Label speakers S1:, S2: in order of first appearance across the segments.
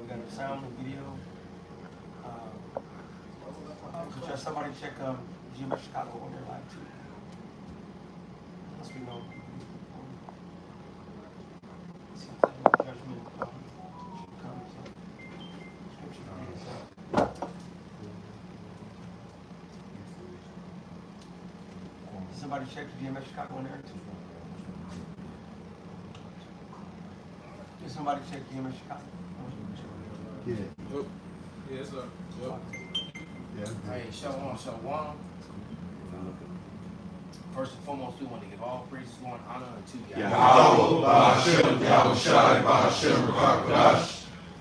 S1: we got a sound and video. Could somebody check GMS Chicago on their live too? Unless we know. Judgment comes. Scripture is somebody check the GMS Chicago on there too? Did somebody check GMS Chicago?
S2: Yeah.
S3: Yep. Yes, sir. Yep.
S4: Hey, shalom, shalom. First and foremost, we want to give all praise, glory, and honor unto Yahweh.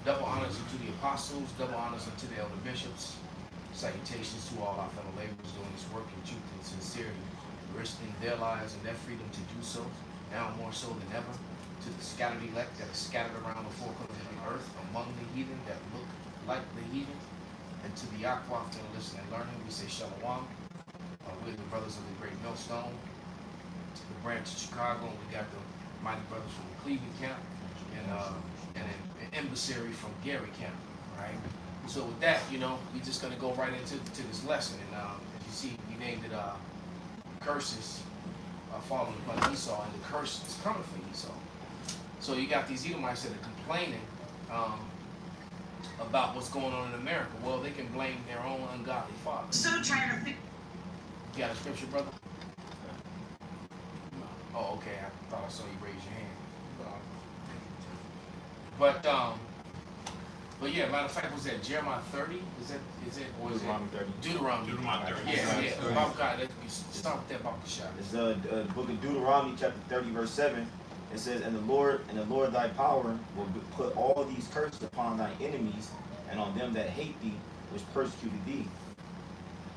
S4: Double honors unto the apostles, double honors unto the elder bishops. Salutations to all our fellow laborers doing this work in truth and sincerity, risking their lives and their freedom to do so, now more so than ever. To the scattered elect that are scattered around the four corners of the earth, among the heathen that look like the heathen, and to the Aquaf that are listening and learning, we say shalom. We're the brothers of the Great Millstone, the branch of Chicago, and we got the mighty brothers from the Cleveland camp, and an emissary from Gary camp, right? So with that, we're just gonna go right into this lesson, and as you see, we named it curses falling upon Esau, and the curse is coming for Esau. So you got these Edomites that are complaining about what's going on in America. Well, they can blame their own ungodly fathers.
S5: So trying to think.
S4: You got a scripture, brother? Oh, okay. I thought I saw you raise your hand. But yeah, matter of fact, was that Jeremiah 30? Is it
S3: Deuteronomy 30.
S4: Deuteronomy
S3: 30.
S4: Yeah. About God, let's start with that about the shot.
S6: It's the book of Deuteronomy, chapter 30, verse 7. It says, and the Lord thy power will put all these curses upon thy enemies and on them that hate thee, which persecuted thee.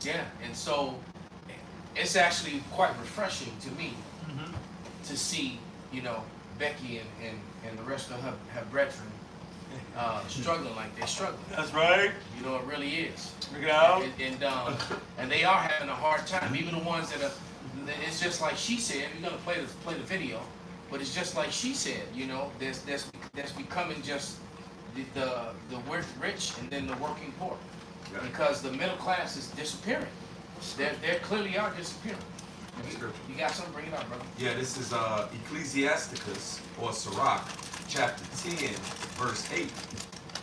S4: Yeah, and so it's actually quite refreshing to me to see, Becky and the rest of her brethren struggling like they're struggling.
S1: That's right.
S4: It really is.
S1: Look it out.
S4: And they are having a hard time. Even the ones that are, it's just like she said. We're gonna play the video, but it's just like she said. That's becoming just the rich and then the working poor, because the middle class is disappearing. They clearly are disappearing. You got something? Bring it up, brother.
S7: Yeah, this is Ecclesiasticus, or Sirach, chapter 10, verse 8.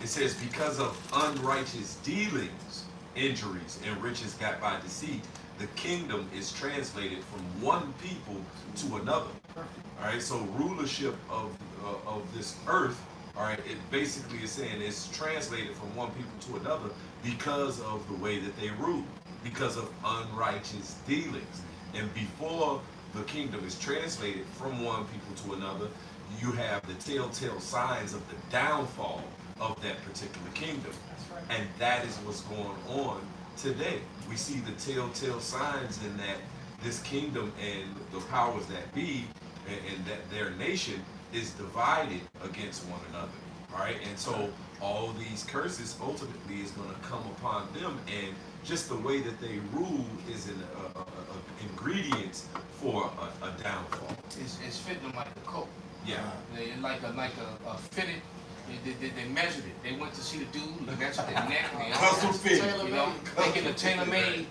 S7: It says, because of unrighteous dealings, injuries, and riches got by deceit, the kingdom is translated from one people to another. All right, so rulership of this earth, all right, it basically is saying it's translated from one people to another because of the way that they rule, because of unrighteous dealings. And before the kingdom is translated from one people to another, you have the telltale signs of the downfall of that particular kingdom.
S1: That's right.
S7: And that is what's going on today. We see the telltale signs in that this kingdom and the powers that be and that their nation is divided against one another. All right, and so all these curses ultimately is going to come upon them, and just the way that they rule is an ingredient for a downfall.
S4: It's fitting them like a coat.
S7: Yeah.
S4: They like a fitted. They measured it. They went to see the dude. They measured their neck.
S7: Custom fit.
S4: They get a tailor-made,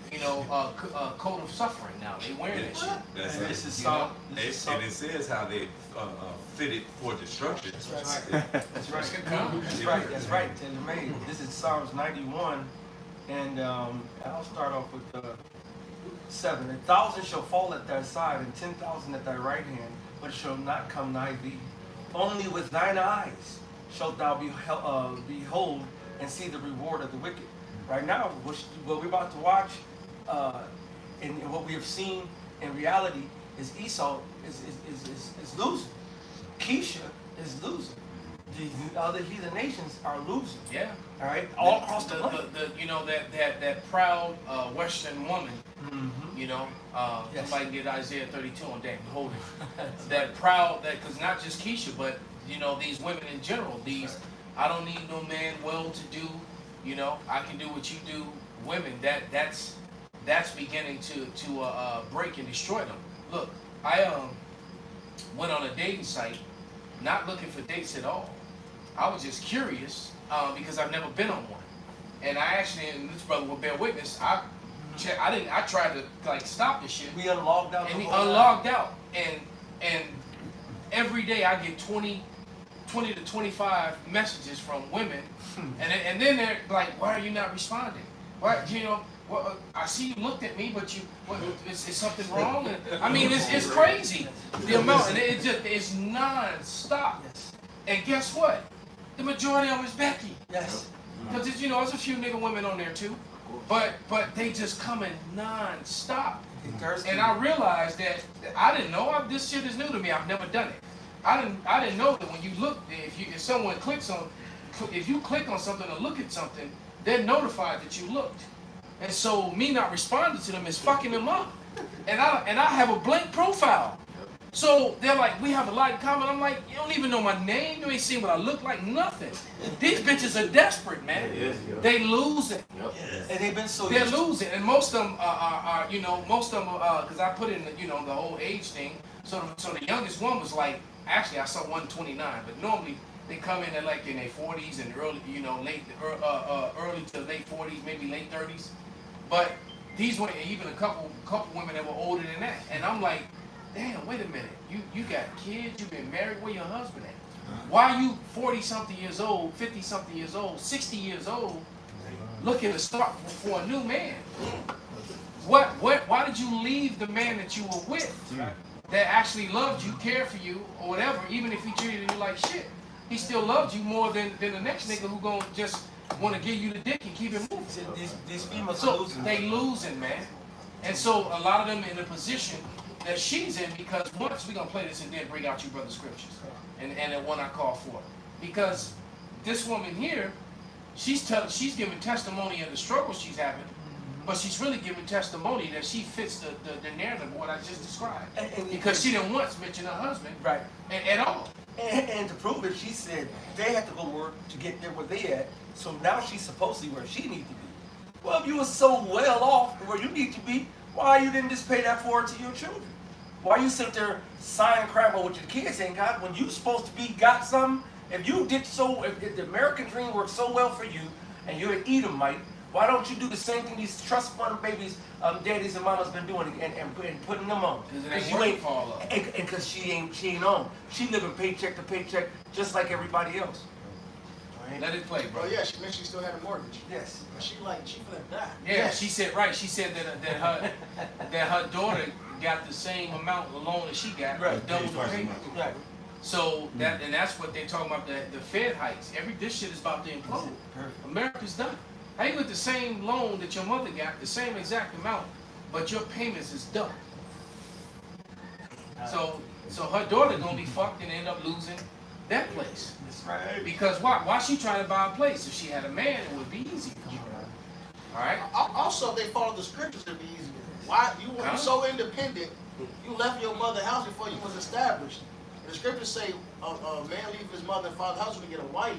S4: coat of suffering now. They wearing that shit.
S7: That's
S1: And
S7: it.
S1: this is Psalm.
S7: And it says how they fitted for destruction.
S1: That's right. That's right. That's right. Tailor-made. This is Psalms 91, and I'll start off with 7. 1,000 shall fall at thy side, and 10,000 at thy right hand, but it shall not come nigh thee. Only with thine eyes shalt thou behold and see the reward of the wicked. Right now, what we're about to watch, and what we have seen in reality, is Esau is losing. Keisha is losing. The other heathen nations are losing.
S4: Yeah.
S1: All right, all across the land.
S4: That proud Western woman.
S1: Yes.
S4: Somebody can get Isaiah 32 on that and hold it. That proud, because not just Keisha, but these women in general. These, I don't need no man well-to-do. I can do what you do. Women, that's beginning to break and destroy them. Look, I went on a dating site, not looking for dates at all. I was just curious because I've never been on one. And I actually, and this brother will bear witness, I tried to like stop this shit.
S1: We unlogged out.
S4: And
S1: the
S4: he
S1: whole
S4: unlogged out. And every day I get 20 to 25 messages from women. And then they're like, why are you not responding? Why, you know, well, I see you looked at me, but is something wrong? And, I mean, it's crazy. The amount, and it's non-stop.
S1: Yes.
S4: And guess what? The majority of them is Becky.
S1: Yes.
S4: Because, you know, there's a few nigga women on there too. But they just coming non-stop. And I realized that I didn't know, this shit is new to me. I've never done it. I didn't know that when you look, if someone clicks on, if you click on something or look at something, they're notified that you looked. And so me not responding to them is fucking them up. And I have a blank profile. So they're like, we have a like, comment. I'm like, you don't even know my name. You ain't seen what I look like. Nothing. These bitches are desperate, man. They losing.
S1: And they've been so.
S4: They're losing, and most of them are, you know, most of them, because I put in, you know, the whole age thing. So the youngest one was like, actually I saw 129, but normally they come in at like in their 40s and early, you know, early to late 40s, maybe late 30s. But these were even a couple women that were older than that, and I'm like, damn, wait a minute, you got kids, you've been married, where your husband at? Why are you 40-something years old, 50-something years old, 60 years old, looking to start for a new man? Why did you leave the man that you were with, that actually loved you, cared for you, or whatever, even if he treated you like shit? He still loved you more than the next nigga who gonna just want to give you the dick and keep it moving.
S1: These females are
S4: So
S1: losing.
S4: they losing, man. And so a lot of them in the position that she's in, because once we're gonna play this and then bring out you brother scriptures, and the one I call for, because this woman here, she's giving testimony of the struggles she's having, but she's really giving testimony that she fits the narrative of what I just described, because she didn't once mention her husband,
S1: Right.
S4: at all.
S1: And to prove it, she said they had to go to work to get there where they at. So now she's supposed to be where she needs to be. Well, if you were so well off where you need to be, why you didn't just pay that forward to your children? Why you sit there sighing crap over what your kids ain't got when you supposed to be got something? If you did so, if the American dream worked so well for you, and you're an Edomite, why don't you do the same thing these trust fund babies, daddies and mamas been doing and putting them on?
S4: Because you ain't fall up.
S1: And because she ain't on. She living paycheck to paycheck just like everybody else. Right?
S4: Let it play, bro.
S2: Oh yeah, she mentioned she still had a mortgage.
S1: Yes.
S2: But she finna die.
S4: Yeah,
S1: Yes.
S4: she said right. She said that her daughter got the same amount of loan that she got,
S1: Right.
S4: double the payment.
S1: Right.
S4: So that's what they're talking about, the Fed hikes. This shit is about to implode.
S1: Perfect.
S4: America's done. How you with the same loan that your mother got, the same exact amount, but your payments is double. So her daughter gonna be fucked and end up losing that place.
S1: That's right.
S4: Because why she trying to buy a place? If she had a man, it would be easy. All right.
S2: Also, if they follow the scriptures, it'd be easier. Why you were so independent? You left your mother's house before you was established. The scriptures say a man leave his mother and father's house to get a wife.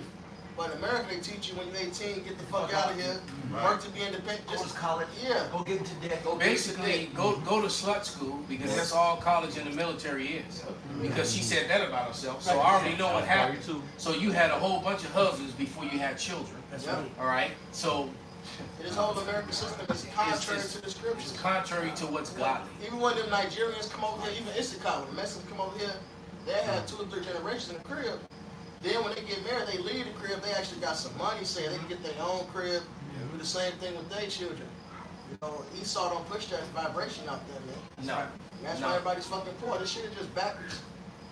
S2: But in America, they teach you when you're 18, get the fuck out of here, work to be independent.
S1: Go to college.
S2: Yeah.
S1: Go get into debt. Go
S4: Basically, go to slut school, because that's all college in the military is. Because she said that about herself, so I already know what happened. So you had a whole bunch of husbands before you had children.
S1: That's
S2: Yep.
S1: right.
S4: All right, so
S2: This whole American system is contrary to the
S4: it's
S2: scriptures.
S4: contrary to what's godly.
S2: Even when the Nigerians come over here, even Issachar, when the Mexicans come over here, they had 2 or 3 generations in the crib. Then when they get married, they leave the crib, they actually got some money, say they can get their own crib, do the same thing with their children. You know, Esau don't push that vibration out there, man.
S4: No,
S2: That's
S4: No.
S2: why everybody's fucking poor. This shit is just backwards.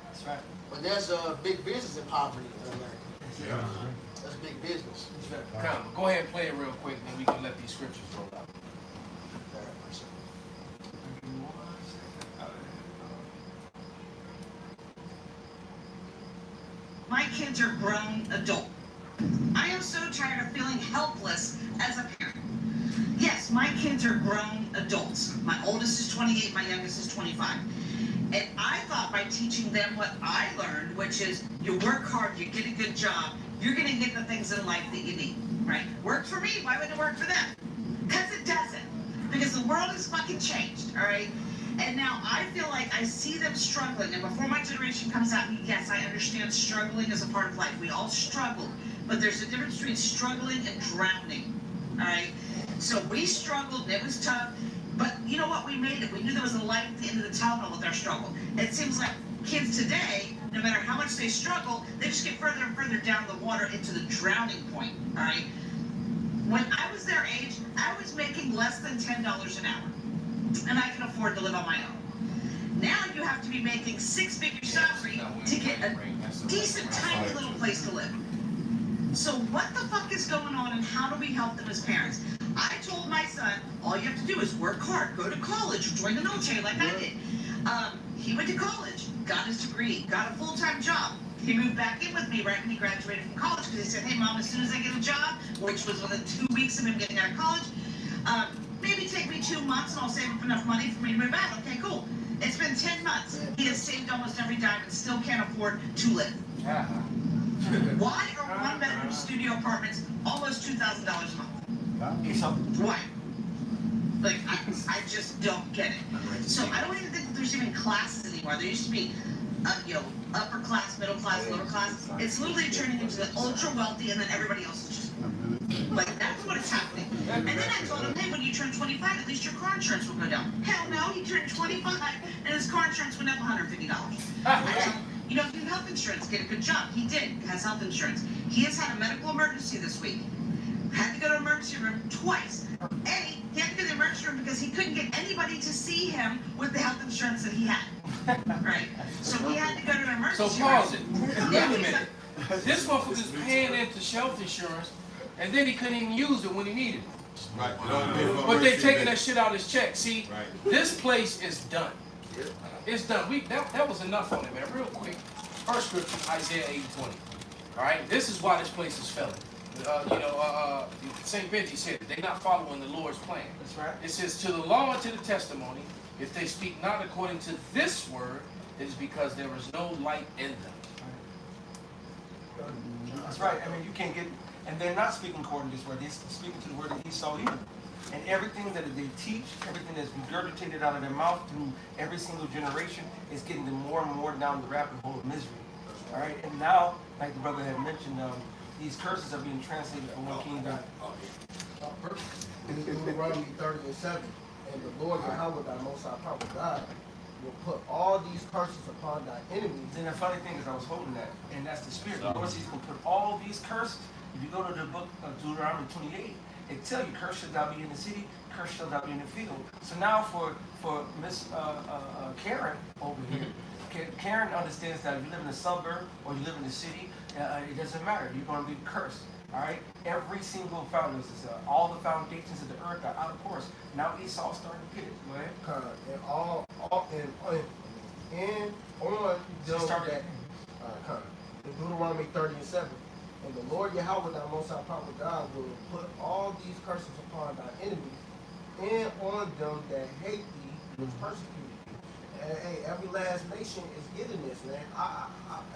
S1: That's right.
S2: But there's a big business in poverty in America. That's big business.
S1: That's right.
S4: come, go ahead and play it real quick, then we can let these scriptures roll out.
S5: My kids are grown adult. I am so tired of feeling helpless as a parent. Yes, my kids are grown adults. My oldest is 28, my youngest is 25. And I thought by teaching them what I learned, which is you work hard, you get a good job, you're gonna get the things in life that you need, right? Worked for me, why would it work for them? Because it doesn't. Because the world has fucking changed, all right? And now I feel like I see them struggling, and before my generation comes out, yes, I understand struggling is a part of life. We all struggle. but there's a difference between struggling and drowning. All right. So we struggled. It was tough. But you know what? We made it. We knew there was a light at the end of the tunnel with our struggle. It seems like kids today, no matter how much they struggle, they just get further and further down the water into the drowning point. All right. When I was their age, I was making less than $10 an hour, and I can afford to live on my own. Now you have to be making six-figure salary to get a decent, tiny little place to live. So what the fuck is going on, and how do we help them as parents? I told my son, all you have to do is work hard, go to college, join the military like I did. He went to college, got his degree, got a full-time job. He moved back in with me right when he graduated from college because he said, hey mom, as soon as I get a job, which was within 2 weeks of him getting out of college, maybe take me 2 months and I'll save up enough money for me to move out. Okay, cool. It's been 10 months. He has saved almost every dime and still can't afford to live. Why are one-bedroom studio apartments almost $2,000 a month? Why? Like, I just don't get it. So I don't even think that there's even classes anymore. There used to be, upper class, middle class, lower class. It's literally turning into the ultra wealthy, and then everybody else is just like, that's what is happening. And then I told him, hey, when you turn 25, at least your car insurance will go down. Hell no, he turned 25, and his car insurance went up $150. I told him, you know, get health insurance, get a good job. He did, has health insurance. He has had a medical emergency this week. Had to go to the emergency room twice. He had to go to the emergency room because he couldn't get anybody to see him with the health insurance that he had. Right? So he had to go to an emergency room.
S8: So pause it. Wait a minute. This motherfucker's paying into health insurance, and then he couldn't even use it when he needed it.
S3: Right.
S8: But they taking that shit out of his check. See, this place is done. It's done. That was enough on it, man. Real quick. First scripture, Isaiah 8:20. All right. This is why this place is failing. St. Benji said it. They're not following the Lord's plan.
S1: That's right.
S8: It says, to the law and to the testimony, if they speak not according to this word, it is because there is no light in them.
S1: That's right. I mean, you can't get, and they're not speaking according to this word. They're speaking to the word of Esau either. And everything that they teach, everything that's regurgitated out of their mouth through every single generation is getting them more and more down the rabbit hole of misery. All right. And now, like the brother had mentioned, these curses are being translated from one kingdom.
S2: In Deuteronomy 30:7, and the Lord Yahweh, thy most high power God, will put all these curses upon thy enemies.
S1: And the funny thing is, I was holding that, and that's the spirit. The Lord says He's going to put all these curses. If you go to the book of Deuteronomy 28, it tells you, "Curse shall thou be in the city, curse shall thou be in the field." So now, for Miss Karen over here, Karen understands that if you live in a suburb or you live in the city, it doesn't matter. You're going to be cursed. All right. Every single foundation, all the foundations of the earth are out of course. Now Esau's starting to get it. Go ahead.
S2: And on them that in Deuteronomy 30:7, and the Lord Yahweh, thy most high power God, will put all these curses upon thy enemies, and on them that hate thee, which persecute thee. And hey, every last nation is getting this, man. I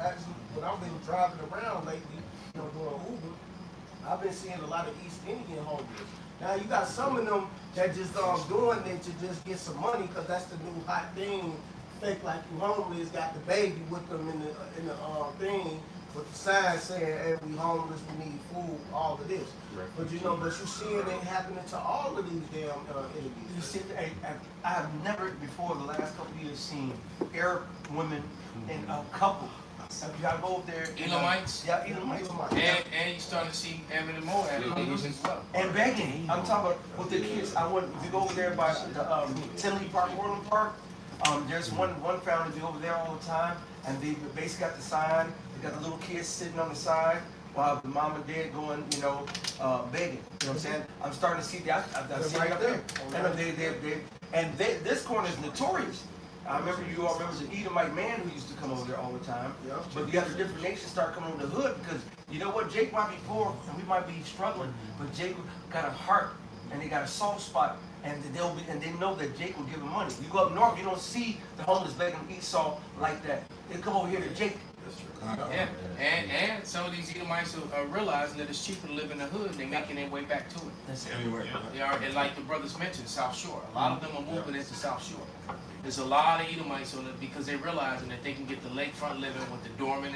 S2: actually, when I've been driving around lately, doing Uber, I've been seeing a lot of East Indian homeless. Now you got some of them that just doing it to just get some money because that's the new hot thing. Fake like you homeless, got the baby with them in the thing with the sign saying, "Hey, we homeless, we need food," all of this. Right. But you seeing it happening to all of these damn enemies.
S1: You see, I have never before the last couple of years seen Arab women in a couple. You gotta go over there.
S8: Edomites?
S1: Yeah, Edomites.
S8: And you're starting to see Ammon and Moab as well.
S1: And begging. I'm talking about with the kids. If you go over there by the Tinley Park, Orland Park, there's one family over there all the time, and they basically got the sign. They got the little kids sitting on the side while the mom and dad going, begging. You know what I'm saying? I'm starting to see that. I've seen it up there. And this corner is notorious. I remember you all remember the Edomite man who used to come over there all the time. Yeah. But the other different nations start coming over the hood because you know what? Jake might be poor and we might be struggling, but Jake got a heart and they got a soft spot, and they know that Jake will give them money. You go up north, you don't see the homeless begging Esau like that. They come over here to Jake.
S8: Yeah, and some of these Edomites are realizing that it's cheaper to live in the hood. They're making their way back to it.
S1: That's
S3: everywhere.
S8: They are, and like the brothers mentioned, South Shore. A lot of them are moving into South Shore. There's a lot of Edomites on it because they're realizing that they can get the lakefront living with the dormant,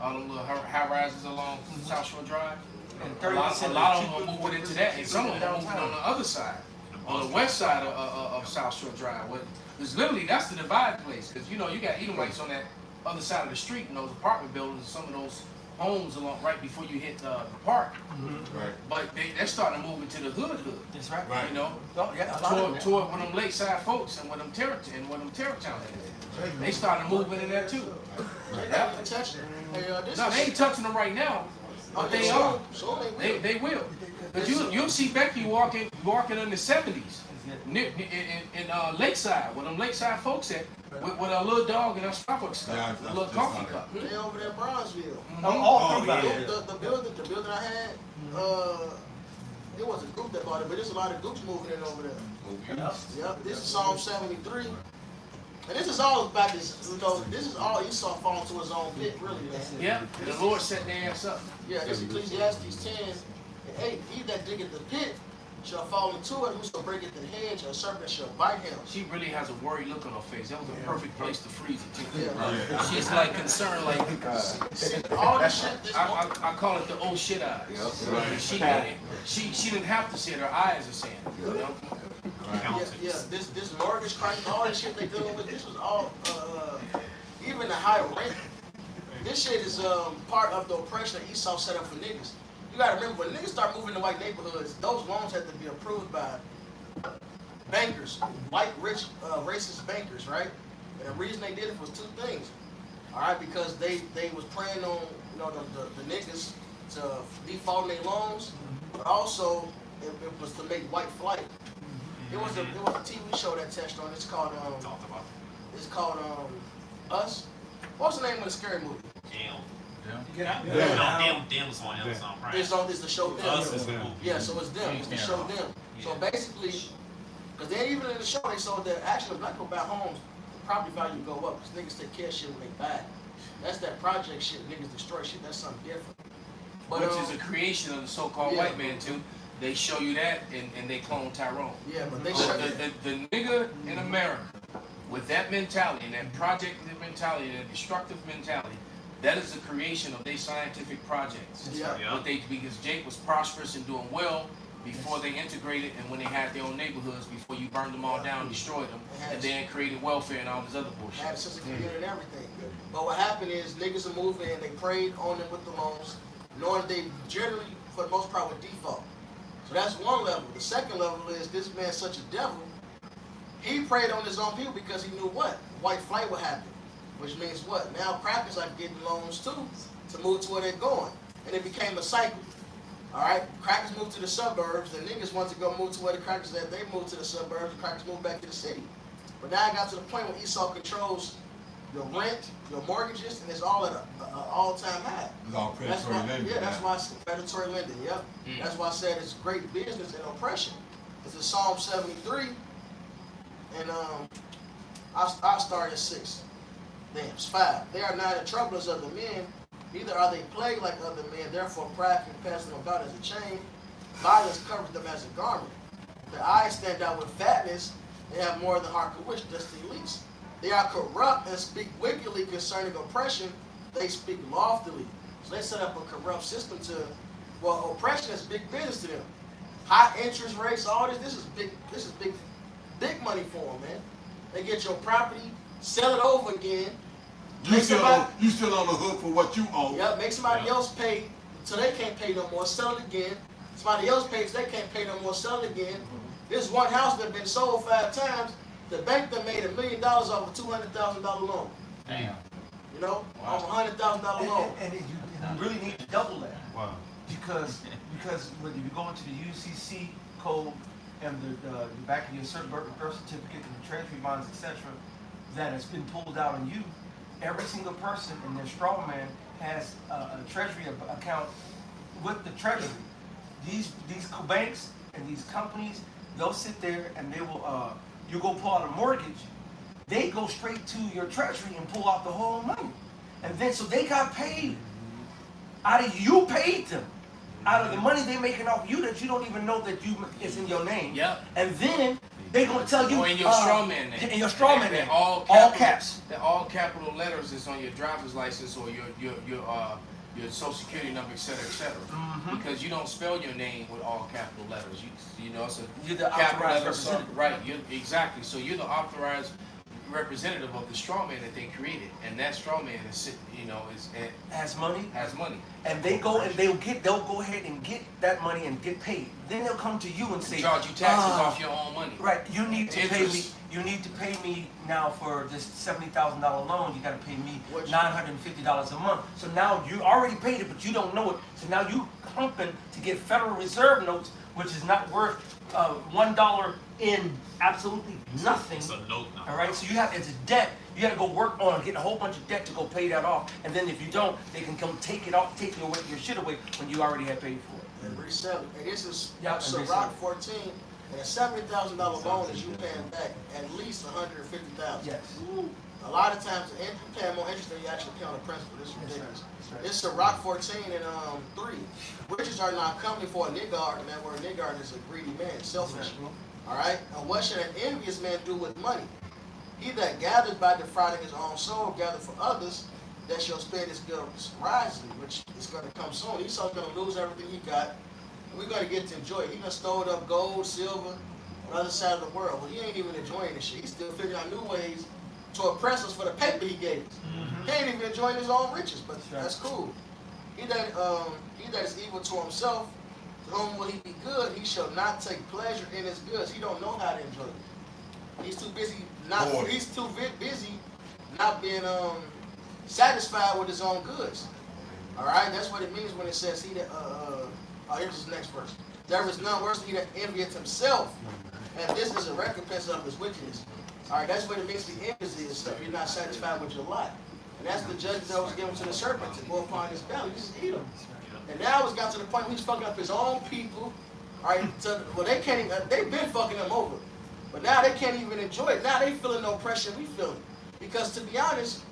S8: all the little high rises along South Shore Drive.
S1: And
S8: A lot
S1: 30%
S8: of them are moving into that, and some of them are moving on the other side, on the west side of South Shore Drive. Because literally, that's the divide place. Because you know, you got Edomites on that other side of the street in those apartment buildings, some of those homes along right before you hit the park.
S3: Right.
S8: But they're starting to move into the hood.
S1: That's right.
S3: Right.
S8: You know,
S1: Oh, yeah, a lot of them.
S8: toward one of them lakeside folks and one of them terror towns. They starting to move in there too.
S2: They protection. Hey, this
S8: No, they ain't touching them right now, but they are. They will. But you'll see Becky walking in the 70s in Lakeside, where them Lakeside folks at, with a little dog and a Starbucks cup,
S3: Yeah,
S8: a little coffee
S3: that's
S8: cup.
S2: They over there in Bronzeville.
S1: All
S3: yeah.
S2: The building I had, it was a group that bought it, but there's a lot of groups moving in over there. Yep, this is Psalm 73. And this is all about this, you know, this is all Esau falling to his own pit, really, man.
S8: Yeah, the Lord set their ass up.
S2: Yeah, this is Ecclesiastes 10 and 8. He that diggeth the pit shall fall into it, whoso breaketh the hedge, a serpent shall bite him.
S8: She really has a worried look on her face. That was a perfect place to freeze it too.
S2: Yeah.
S8: She's like concerned, like
S2: All this shit, this
S8: I call it the oh shit eyes. She didn't have to say it. Her eyes are saying it. You know?
S2: this mortgage crisis, all this shit they dealing with, this was all, even the high rent. This shit is part of the oppression that Esau set up for niggas. You gotta remember, when niggas start moving to white neighborhoods, those loans have to be approved by bankers, white, rich, racist bankers, right? And the reason they did it was two things, all right? Because they was preying on, you know, the niggas to default on their loans, but also it was to make white flight. It was a TV show that touched on. It's called Us. What's the name of the scary movie?
S9: Damn was on Amazon Prime.
S2: It's the show Them.
S9: Us is the movie.
S2: Yeah, so it's Them. It's the show Them. So basically, because then even in the show they saw that actually black people buy homes, the property value go up because niggas take care of shit when they buy it. That's that project shit. Niggas destroy shit. That's something different. But,
S8: Which is a creation of the so-called white man too. They show you that, and they clone Tyrone.
S2: Yeah, but they show
S8: the nigga in America with that mentality and that project mentality and that destructive mentality, that is the creation of their scientific projects.
S2: Yeah.
S8: Because Jake was prosperous and doing well before they integrated and when they had their own neighborhoods, before you burned them all down, destroyed them, and then created welfare and all this other bullshit.
S2: had a sense of community and everything. But what happened is niggas are moving and they preyed on them with the loans, knowing they generally, for the most part, would default. So that's one level. The second level is this man's such a devil. He preyed on his own people because he knew what? White flight would happen. Which means what? Now crackers are getting loans too to move to where they're going. And it became a cycle. Alright? Crackers moved to the suburbs, and niggas want to go move to where the crackers at. They moved to the suburbs, and crackers moved back to the city. But now it got to the point where Esau controls your rent, your mortgages, and it's all at an all-time high.
S3: It's all predatory lending.
S2: Yeah, that's why it's predatory lending, yep. That's why I said it's great business and oppression. It's in Psalm 73, and I'll start at 6. Damn, it's 5. They are not the troublers of the men, neither are they plagued like other men, therefore pride can pass them about as a chain. Violence covers them as a garment. Their eyes stand out with fatness, they have more than heart could wish, just the least. They are corrupt and speak wickedly concerning oppression. They speak loftily. So they set up a corrupt system to, well, oppression is big business to them. High interest rates, all this. This is big money for them, man. They get your property, sell it over again.
S3: You still on the hook for what you own.
S2: Yeah, make somebody else pay so they can't pay no more. Sell it again. Somebody else pays, they can't pay no more. Sell it again. This one house that been sold 5 times. The bank that made $1 million off a $200,000 loan.
S9: Damn.
S2: You know, off a $100,000 loan.
S1: And you really need to double that.
S9: Wow.
S1: Because when you go into the UCC code and the back of your birth certificate and the treasury bonds, etc., that has been pulled out on you, every single person in their straw man has a treasury account with the treasury. These banks and these companies, they'll sit there and they will you go pull out a mortgage, they go straight to your treasury and pull out the whole money. And then, so they got paid. You paid them. Out of the money they're making off you that you don't even know that is in your name.
S8: Yep.
S1: And then They gonna tell you
S8: Or in your straw man name.
S1: In your straw man
S8: They're
S1: name.
S8: all
S1: All
S8: capital,
S1: caps.
S8: They're all capital letters that's on your driver's license or your social security number, et cetera, because you don't spell your name with all capital letters. You know, so
S1: You're the
S8: capital
S1: authorized
S8: letters,
S1: representative.
S8: right? Exactly. So you're the authorized representative of the straw man that they created, and that straw man is,
S1: Has money.
S8: has money.
S1: And they go and they'll go ahead and get that money and get paid. Then they'll come to you and say,
S8: Charge you taxes off your own money.
S1: right, you need to pay me.
S8: Interest.
S1: You need to pay me now for this $70,000 loan. You got to pay me $950 a month. So now you already paid it, but you don't know it. So now you humping to get Federal Reserve notes, which is not worth $1 in absolutely nothing.
S9: It's a note now.
S1: All right, so it's a debt. You got to go work on, get a whole bunch of debt to go pay that off, and then if you don't, they can come take it off, take your shit away when you already had paid for it.
S2: And resell it. And this is
S1: Yeah, and
S2: Rock 14, and a $70,000 loan is you paying back at least $150,000.
S1: Yes.
S2: A lot of times, you pay more interest than you actually pay on the principal. This is ridiculous. It's a Rock 14 and 3. Riches are not coming for a niggard, and that word niggard is a greedy man, selfish. All right? And what should an envious man do with money? He that gathers by defrauding his own soul, gather for others, that shall spend his goods wisely, which is going to come soon. Esau's going to lose everything he got, and we're going to get to enjoy it. He done stole up gold, silver, on the other side of the world. Well, he ain't even enjoying this shit. He's still figuring out new ways to oppress us for the paper he gave us. He ain't even enjoying his own riches, but that's cool. He that is evil to himself, to whom will he be good? He shall not take pleasure in his goods. He don't know how to enjoy it. He's too busy busy not being satisfied with his own goods. All right, that's what it means when it says he that. Here's the next verse. There is none worse than he that envieth himself, and this is a recompense of his wickedness. All right, that's what it means to be envious of yourself. You're not satisfied with your lot, and that's the judgment that was given to the serpent to go upon his belly. Just eat him. And now it's got to the point where he's fucking up his own people. All right, they can't even. They've been fucking them over. But now they can't even enjoy it. Now they feeling no pressure we feeling. Because to be honest,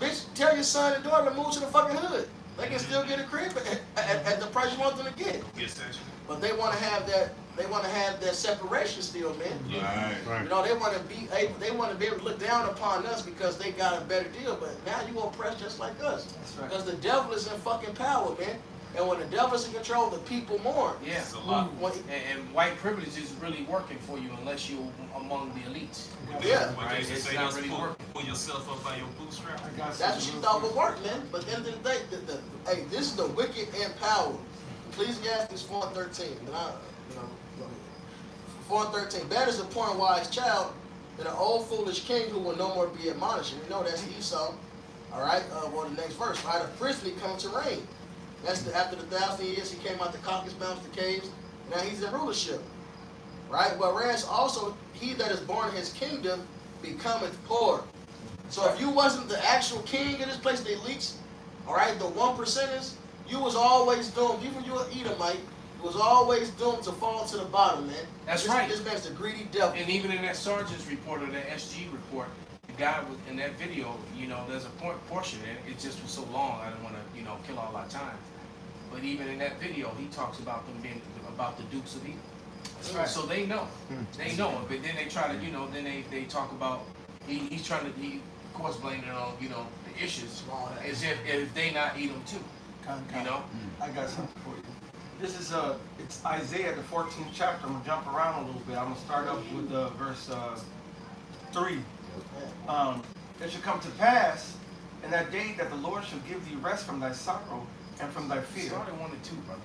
S2: bitch, tell your son and daughter to move to the fucking hood. They can still get a crib at the price you want them to get. But they want to have that. They want to have that separation still, man.
S3: Right.
S2: You know, they want to be able. They want to be able to look down upon us because they got a better deal. But now you oppressed just like us.
S1: That's right.
S2: Because the devil is in fucking power, man. And when the devil's in control, the people mourn.
S8: Yeah.
S9: It's a lot.
S8: And white privilege isn't really working for you unless you're among the elites.
S2: Yeah.
S9: What Jason
S8: It's
S9: say,
S8: not
S9: just
S8: really working.
S9: pull yourself up by your bootstrap.
S2: That's what you thought would work, man. But at the end of the day, hey, this is the wicked in power. Ecclesiastes 4:13. 4:13. Better is a poor and wise child than an old foolish king who will no more be admonished. And we know that's Esau. All right. Well, the next verse. Out of prison he come to reign. That's after the 1,000 years he came out the Caucasus Mountains, the caves. Now he's in rulership. Right. Whereas also he that is born in his kingdom becometh poor. So if you wasn't the actual king of this place, the elites, all right, the 1%ers, you was always doomed. Even you an Edomite, you was always doomed to fall to the bottom, man.
S8: That's right.
S2: This man's the greedy devil.
S8: And even in that sergeant's report or that SG report, the guy was in that video, there's a portion, and it just was so long, I didn't want to, kill all our time. But even in that video, he talks about them being, about the Dukes of Edom.
S2: That's right.
S8: So they know. They know it. But then they try to, then they talk about, he's trying to, of course, blaming it on, the issues, as if they not Edom too.
S1: I got something for you. This is it's Isaiah the 14th chapter. I'm gonna jump around a little bit. I'm gonna start up with verse 3. It shall come to pass in that day that the Lord shall give thee rest from thy sorrow and from thy fear.
S8: Started 1 and 2, brother.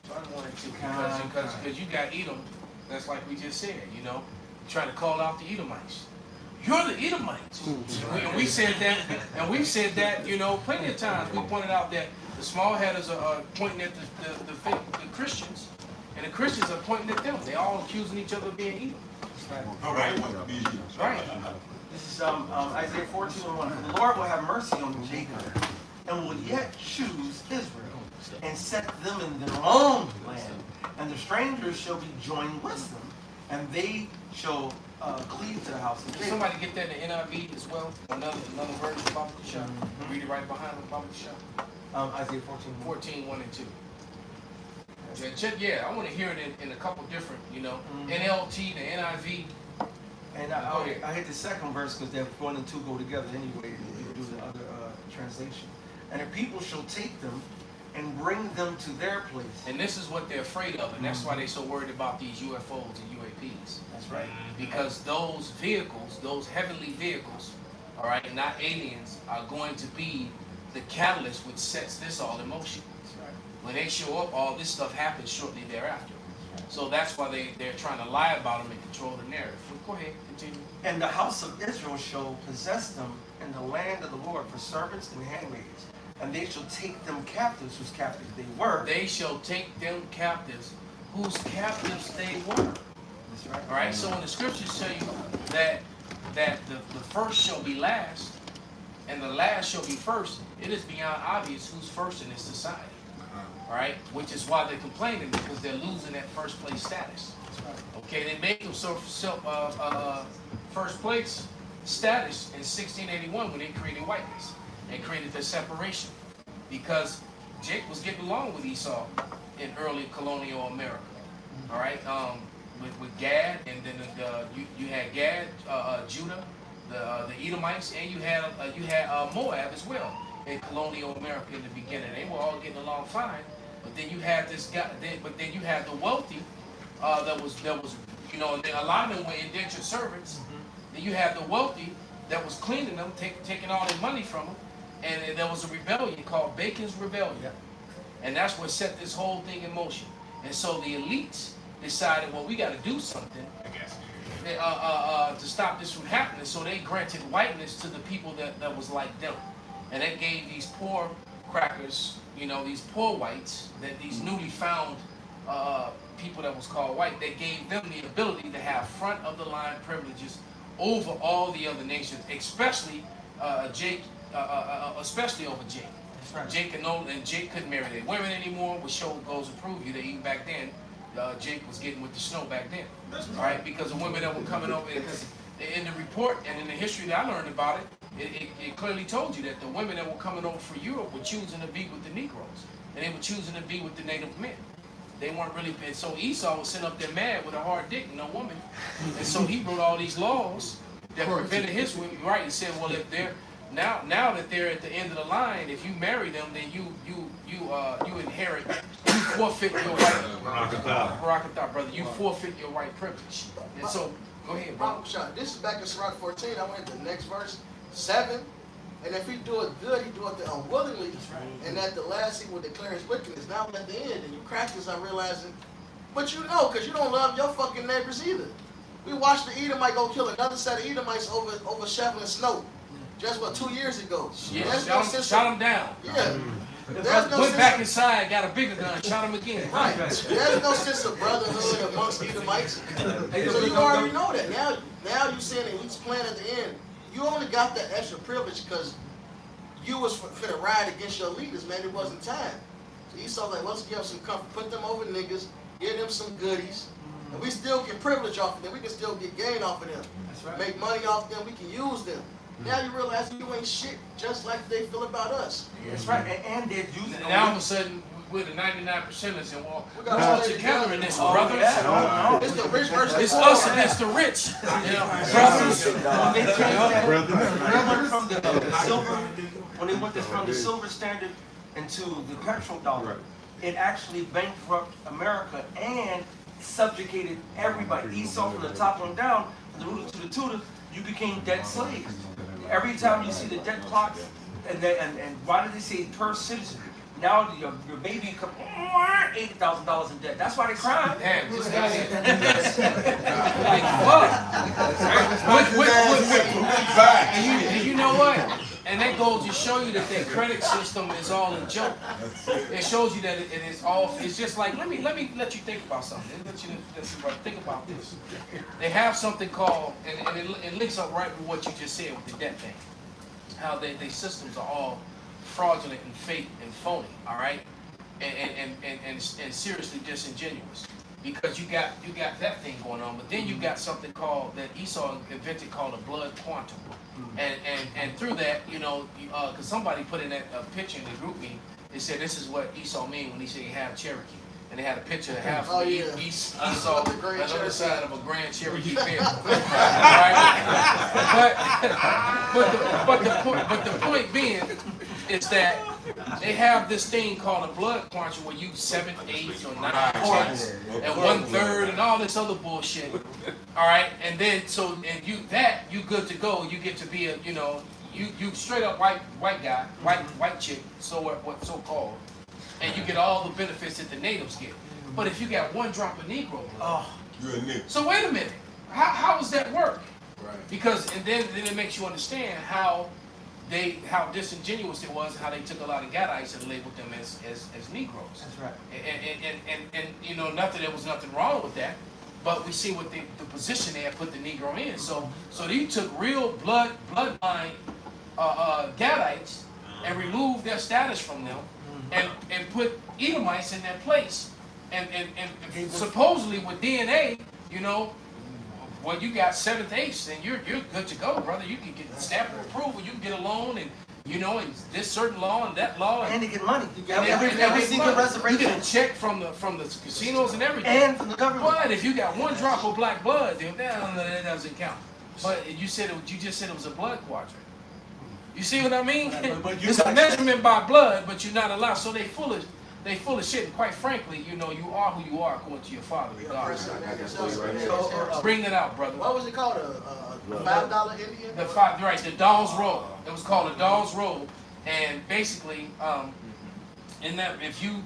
S8: Started 1 and 2 because you got Edom. That's like we just said. Trying to call out the Edomites. You're the Edomites. And we said that, and we've said that, plenty of times. We pointed out that the small headers are pointing at the Christians, and the Christians are pointing at them. They all accusing each other of being Edom.
S3: All right.
S8: Right.
S1: This is Isaiah 14:1. The Lord will have mercy on Jacob and will yet choose Israel and set them in their own land. And the strangers shall be joined with them, and they shall cleave to the house of
S8: Can
S1: Jacob.
S8: somebody get that in the NIV as well? Another version of Baba Kishah. Read it right behind Baba Kishah.
S1: Isaiah 14:1.
S8: 14, 1 and 2. Yeah, I want to hear it in a couple different, NLT, the NIV.
S1: And I hit the second verse because they're 1 and 2 go together anyway. You do the other translation. And the people shall take them and bring them to their place.
S8: And this is what they're afraid of, and that's why they're so worried about these UFOs and UAPs.
S1: That's right.
S8: Because those vehicles, those heavenly vehicles, all right, not aliens, are going to be the catalyst which sets this all in motion.
S1: That's right.
S8: When they show up, all this stuff happens shortly thereafter. So that's why they're trying to lie about them and control the narrative. Go ahead, continue.
S1: And the house of Israel shall possess them in the land of the Lord for servants and handmaids. And they shall take them captives, whose captives they were.
S8: They shall take them captives, whose captives they were.
S1: That's right.
S8: All right. So when the scriptures tell you that the first shall be last, and the last shall be first, it is beyond obvious who's first in this society. All right. Which is why they're complaining, because they're losing that first place status.
S1: That's right.
S8: Okay. They made them first place status in 1681 when they created whiteness and created the separation, because Jake was getting along with Esau in early colonial America. All right, with Gad, and then you had Gad, Judah, the Edomites, and you had Moab as well in colonial America in the beginning. They were all getting along fine, but then you had this guy. But then you had the wealthy that was and then a lot of them were indentured servants. Then you had the wealthy that was cleaning them, taking all their money from them. And there was a rebellion called Bacon's Rebellion.
S1: Yep.
S8: And that's what set this whole thing in motion. And so the elites decided, well, we got to do something to stop this from happening. So they granted whiteness to the people that was like them. And that gave these poor crackers, these poor whites, that these newly found people that was called white, they gave them the ability to have front of the line privileges over all the other nations, especially especially over Jake.
S1: That's right.
S8: Jake couldn't marry their women anymore, which goes to prove you that even back then, Jake was getting with the snow back then. All right, because the women that were coming over, because in the report and in the history that I learned about it clearly told you that the women that were coming over from Europe were choosing to be with the Negroes, and they were choosing to be with the native men. They weren't really, and so Esau was sitting up there mad with a hard dick and no woman, and so he wrote all these laws that prevented his women. Right, he said, well, if they're now that they're at the end of the line, if you marry them, then you inherit, you forfeit your right. Barakatah, brother, you forfeit your right privilege. And so, go ahead, bro.
S2: This is back in Sirach 14. I went to the next verse, 7. And if he do it good, he do it unwillingly. And at the last, he will declare his wickedness. Now at the end, and you crackers are realizing, but because you don't love your fucking neighbors either. We watched the Edomite go kill another set of Edomites over shoveling snow. Just 2 years ago.
S8: Yeah, shot him down.
S2: Yeah.
S8: Went back inside, got a bigger gun, shot him again.
S2: Right. There's no sense of brotherhood amongst Edomites. So you already know that. Now you saying that he's playing at the end. You only got that extra privilege because you was finna ride against your leaders, man. It wasn't time. So Esau like, let's give them some comfort, put them over niggas, give them some goodies, and we still get privilege off of them. We can still get gain off of them.
S1: That's right.
S2: Make money off them. We can use them. Now you realize you ain't shit, just like they feel about us.
S1: That's right. And they're using.
S8: And now all of a sudden, we're the 99%ers and we're all
S2: all
S8: together in this, brothers.
S2: It's the rich versus
S8: It's us against the rich. Brothers.
S1: When they changed that, when they went from the silver standard into the petrol dollar, it actually bankrupted America and subjugated everybody. Esau from the top on down, from the ruler to the tutor, you became debt slaves. Every time you see the debt clock, and why did they say per citizen? Now your baby come $80,000 in debt. That's why they cry.
S8: Damn, this guy here. And you know what? And that goes to show you that their credit system is all a joke. It shows you that it is all. It's just like let me let you think about something. Think about this. They have something called, and it links up right with what you just said with the debt thing. How their systems are all fraudulent and fake and phony. All right, and seriously disingenuous. Because you got that thing going on, but then you got something called that Esau invented called a blood quantum, and through that, because somebody put in that picture in the group meeting, they said this is what Esau mean when he said he have Cherokee. and they had a picture of half
S2: Oh,
S8: of
S2: yeah.
S8: Esau
S2: The
S8: on
S2: Grand
S8: the other
S2: Cherokee.
S8: side of a Grand Cherokee Fair. Right? But the point being is that they have this thing called a blood quantum where you 7/8 or 9/10 and 1/3 and all this other bullshit. All right, and then you good to go. You get to be a you straight up white guy, white chick, so called, and you get all the benefits that the natives get. But if you got one drop of Negro blood,
S3: You're a nigga.
S8: so wait a minute, how does that work?
S6: Right.
S8: Because then it makes you understand how disingenuous it was, and how they took a lot of Gadites and labeled them as Negroes.
S1: That's right.
S8: And there was nothing wrong with that, but we see what the position they had put the Negro in. So they took real bloodline Gadites and removed their status from them, and put Edomites in their place, and supposedly with DNA, well, you got 7th, 8th, and you're good to go, brother. You can get stamp of approval, you can get a loan, and and this certain law and that law,
S1: And to get money. You
S8: and
S1: get every single
S8: you
S1: reservation.
S8: get a check from the casinos and everything.
S1: And from the government.
S8: But if you got one drop of black blood, then that doesn't count. But you just said it was a blood quadrant. You see what I mean?
S3: But you
S8: It's a
S3: got-
S8: measurement by blood, but you're not allowed. So they full of shit. And quite frankly, you are who you are according to your father, regardless. Bring that out, brother.
S2: What was it called? A $5 Indian?
S8: The Dawes Roll. It was called a Dawes Roll, and basically, in that, if you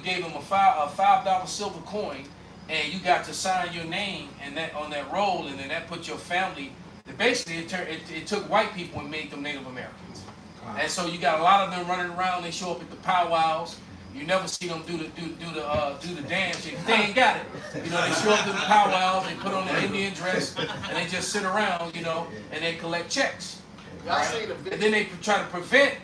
S8: gave them a $5 silver coin, and you got to sign your name and that on that roll, and then that put your family. Basically, it took white people and made them Native Americans, and so you got a lot of them running around. They show up at the powwows. You never see them do the dance. If they ain't got it, they show up to the powwows. They put on the Indian dress and they just sit around, and they collect checks.
S2: Y'all seen the video?
S8: And then they try to prevent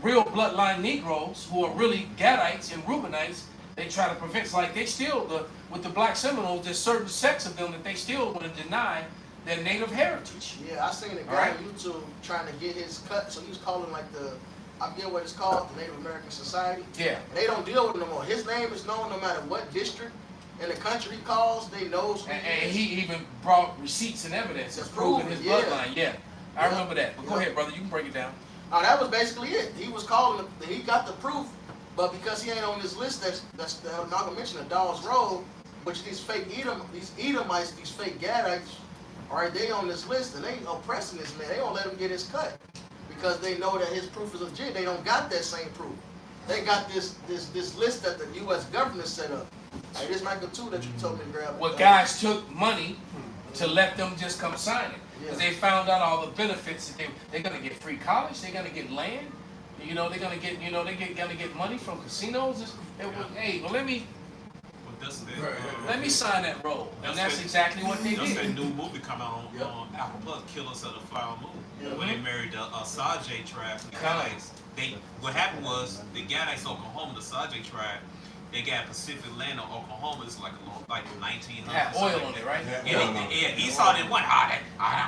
S8: real bloodline Negroes who are really Gadites and Reubenites. They try to prevent. It's like they still with the black Seminoles. There's certain sects of them that they still want to deny their native heritage.
S2: Yeah, I seen a guy on YouTube trying to get his cut, so he was calling I forget what it's called, the Native American Society.
S8: Yeah.
S2: And they don't deal with him no more. His name is known no matter what district in the country he calls, they knows who
S8: And
S2: he is.
S8: he even brought receipts and evidence of proving his bloodline. Yeah, I remember that. But go ahead, brother. You can break it down.
S2: That was basically it. He was calling, he got the proof, but because he ain't on this list, that's I'm not gonna mention the Dawes Road, which these Edomites, these fake Gadites, all right, they on this list and they oppressing this man. They don't let him get his cut because they know that his proof is legit. They don't got that same proof. They got this list that the U.S. government set up. Hey, this Michael 2 that you told me to grab.
S8: Well, guys took money to let them just come sign it because they found out all the benefits that they're gonna get free college, they're gonna get land, they're gonna get money from casinos. Hey, well let me sign that roll, and that's exactly what they
S9: That's that
S8: did.
S9: new movie coming on Apple Plus, Killers of the Flower Moon, when they married the Sajay tribe from the Gadites. What happened was the Gadites in Oklahoma, the Sajay tribe, they got Pacific land on Oklahoma. It's like 1900.
S8: Had oil on it, right?
S9: Yeah, Esau didn't want I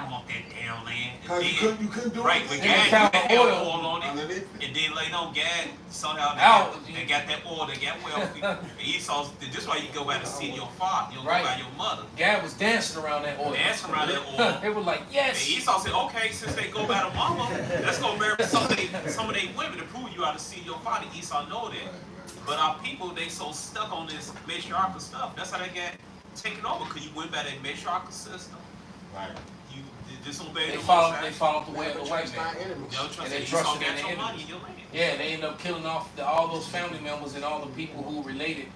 S9: don't want that damn land.
S3: Cause you couldn't do
S9: Right,
S3: it.
S9: but
S8: They
S9: Gad
S8: found
S9: had
S8: the oil
S9: oil on it,
S3: underneath it.
S9: and then later on, Gad somehow they got that oil, they got wealthy. And Esau, this is why you go by the seed of your father, you don't go by your mother.
S8: Gad was dancing around that oil.
S9: Dancing around that oil.
S8: They were like, yes.
S9: And Esau said, okay, since they go by the mama, let's go marry some of they women to prove you are the seed of your father. Esau know that. But our people, they so stuck on this matriarchal stuff. That's how they got taken over, because you went by that matriarchal system.
S3: Right.
S9: You disobeyed
S8: They
S9: the
S8: followed the way of the white man.
S9: And
S8: they
S9: they Esau
S8: trusted in
S9: got
S8: the
S9: your
S8: enemy.
S9: money, your land.
S8: Yeah, they ended up killing off all those family members and all the people who related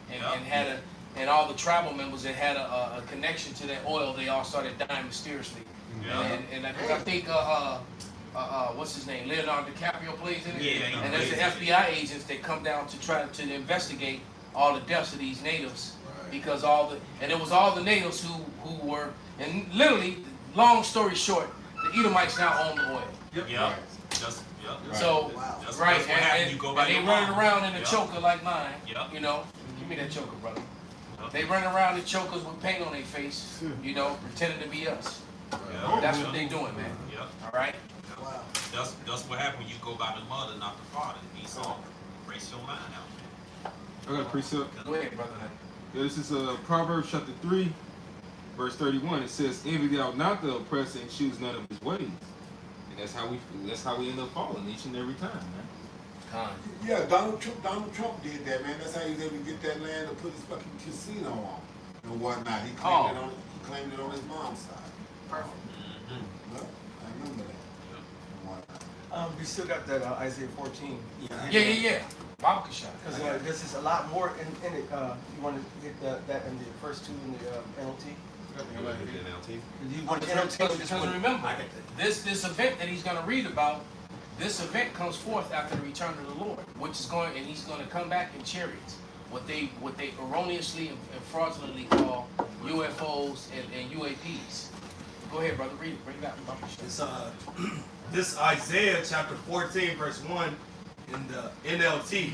S8: and all the tribal members that had a connection to that oil. They all started dying mysteriously.
S9: Yeah.
S8: And I think what's his name? Leonardo DiCaprio plays in it.
S9: Yeah,
S8: and there's the FBI agents that come down to try to investigate all the deaths of these natives because it was all the natives who were, and literally, long story short, the Edomites now own the oil.
S9: Yeah.
S8: So,
S9: That's
S8: right,
S9: what happened. You
S8: and
S9: go by
S8: they
S9: your
S8: running
S9: mom.
S8: around in a
S9: Yep.
S8: choker like mine.
S9: Yep.
S8: Give me that choker, brother. They running around in chokers with paint on their face, pretending to be us.
S9: Yeah.
S8: That's what they doing, man.
S9: Yep.
S8: All right.
S2: Wow.
S9: That's what happened when you go by the mother, not the father. Esau, race your line out.
S10: I got a precept.
S8: Go ahead, brother.
S10: Yeah, this is Proverbs chapter 3, verse 31. It says, "Envy thou not the oppressor, and choose none of his ways." And that's how we end up falling each and every time, man.
S3: Yeah, Donald Trump did that, man. That's how he was able to get that land to put his fucking casino on and whatnot. He claimed it on his mom's side.
S8: Perfect.
S3: Well, I remember that. And whatnot.
S1: We still got that Isaiah 14.
S8: Yeah. Bible shot.
S1: Because this is a lot more in it. You want to get that in the first two in the NLT? You want the NLT?
S8: Because remember, this event that he's going to read about, this event comes forth after the return of the Lord, which is going, and he's going to come back in chariots. What they erroneously and fraudulently call UFOs and UAPs. Go ahead, brother. Read it. Bring it out.
S11: It's this Isaiah chapter 14, verse 1 in the NLT.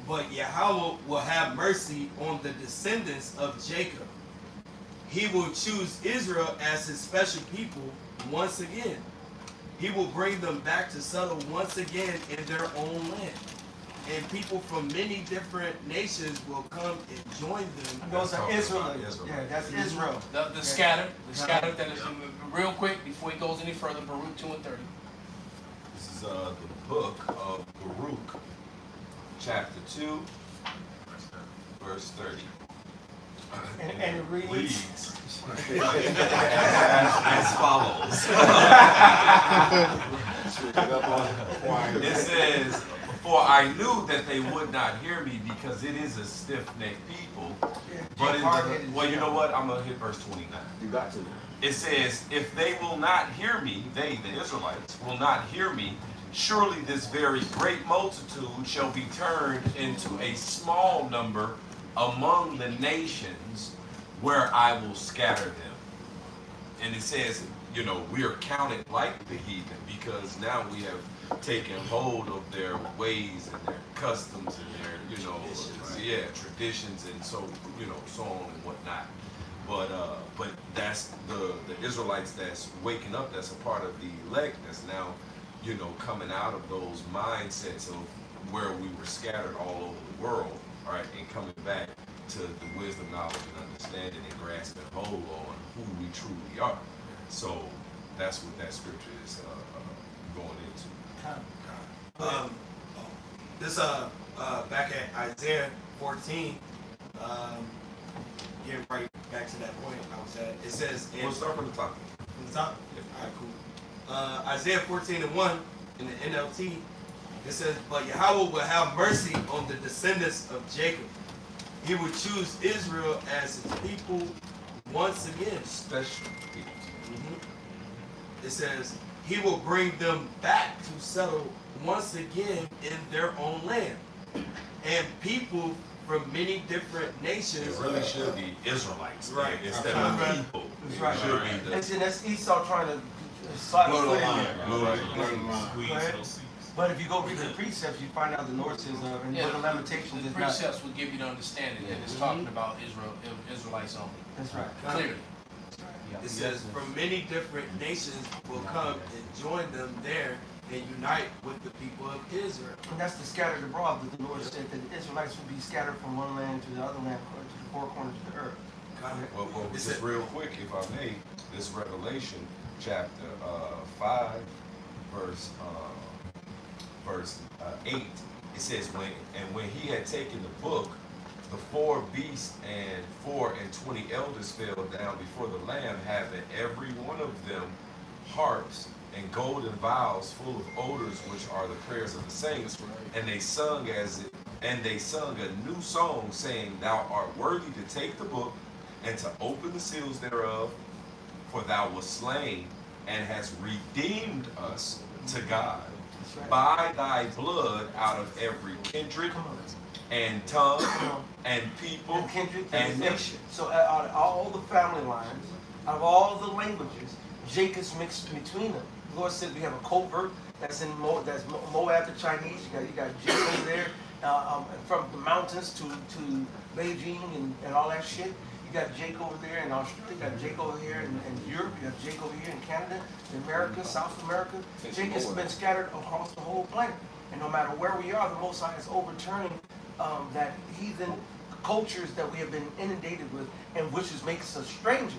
S11: But Yahweh will have mercy on the descendants of Jacob. He will choose Israel as his special people once again. He will bring them back to settle once again in their own land. And people from many different nations will come and join them.
S1: Those are Israelites. Yeah, that's Israel.
S8: The scattered. The scattered that is, real quick, before he goes any further, Baruch 2 and 30.
S7: This is the book of Baruch, chapter 2, verse 30.
S1: And it reads
S7: as follows. It says, "For I knew that they would not hear me, because it is a stiff-necked people." But well, you know what? I'm gonna hit verse 29.
S6: You got to.
S7: It says, "If they will not hear me, they, the Israelites, will not hear me, surely this very great multitude shall be turned into a small number among the nations, where I will scatter them." And it says, you know, we are counted like the heathen, because now we have taken hold of their ways and their customs and their, you know, traditions and so, you know, so on and whatnot. But that's the Israelites that's waking up, that's a part of the elect, that's now, you know, coming out of those mindsets of where we were scattered all over the world, all right, and coming back to the wisdom, knowledge, and understanding, and grasping hold on who we truly are. So that's what that scripture is going into.
S11: This back at Isaiah 14, getting right back to that point I was at. It says,
S7: We'll start from the top.
S11: From the top? All right, cool. Isaiah 14 and 1 in the NLT, it says, "But Yahweh will have mercy on the descendants of Jacob. He will choose Israel as his people once again."
S7: Special people.
S11: It says, "He will bring them back to settle once again in their own land. And people from many different nations."
S7: It really should be Israelites,
S11: right?
S7: Instead of people.
S1: That's right.
S7: It should be
S1: And that's Esau trying to slide a foot in there.
S9: Squeeze.
S1: But if you go read the precepts, you find out the Lord says, in the Book of Lamentations,
S8: The
S1: is not.
S8: precepts will give you the understanding that it's talking about Israelites only.
S1: That's right.
S8: Clearly.
S11: It says, "From many different nations will come and join them there and unite with the people of Israel."
S1: And that's the scattered abroad that the Lord said that the Israelites would be scattered from one land to the other land, to the four corners of the earth.
S7: Well, just real quick, if I may, this Revelation chapter 5, verse 8, it says, when he had taken the book, the 4 beasts and 24 elders fell down before the Lamb, having every one of them harps and golden vials full of odors, which are the prayers of the saints. And they sung a new song, saying, "Thou art worthy to take the book and to open the seals thereof, for thou wast slain and hast redeemed us to God by thy blood out of every kindred and tongue and people
S1: And kindred
S7: and nation."
S1: So out of all the family lines, out of all the languages, Jacob's mixed between them. The Lord said we have a covert that's in that's Moab, the Chinese. You got Jacob over there from the mountains to Beijing and all that shit. You got Jake over there in Australia. You got Jake over here in Europe. You have Jake over here in Canada, in America, South America. Jake has been scattered across the whole planet. And no matter where we are, the Most High is overturning that heathen cultures that we have been inundated with, and which is makes us strangers.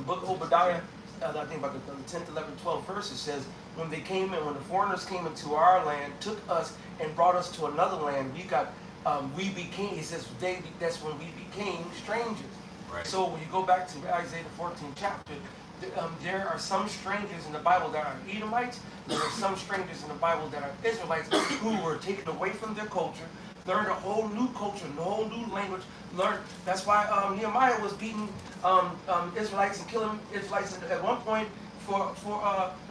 S1: Book of Obadiah, I think about the 10th, 11th, 12th verse, it says, when they came in, when the foreigners came into our land, took us and brought us to another land, we became, he says, that's when we became strangers.
S7: Right.
S1: So when you go back to Isaiah the 14th chapter, there are some strangers in the Bible that are Edomites. There are some strangers in the Bible that are Israelites who were taken away from their culture, learned a whole new culture, a whole new language. That's why Nehemiah was beating Israelites and killing Israelites at one point for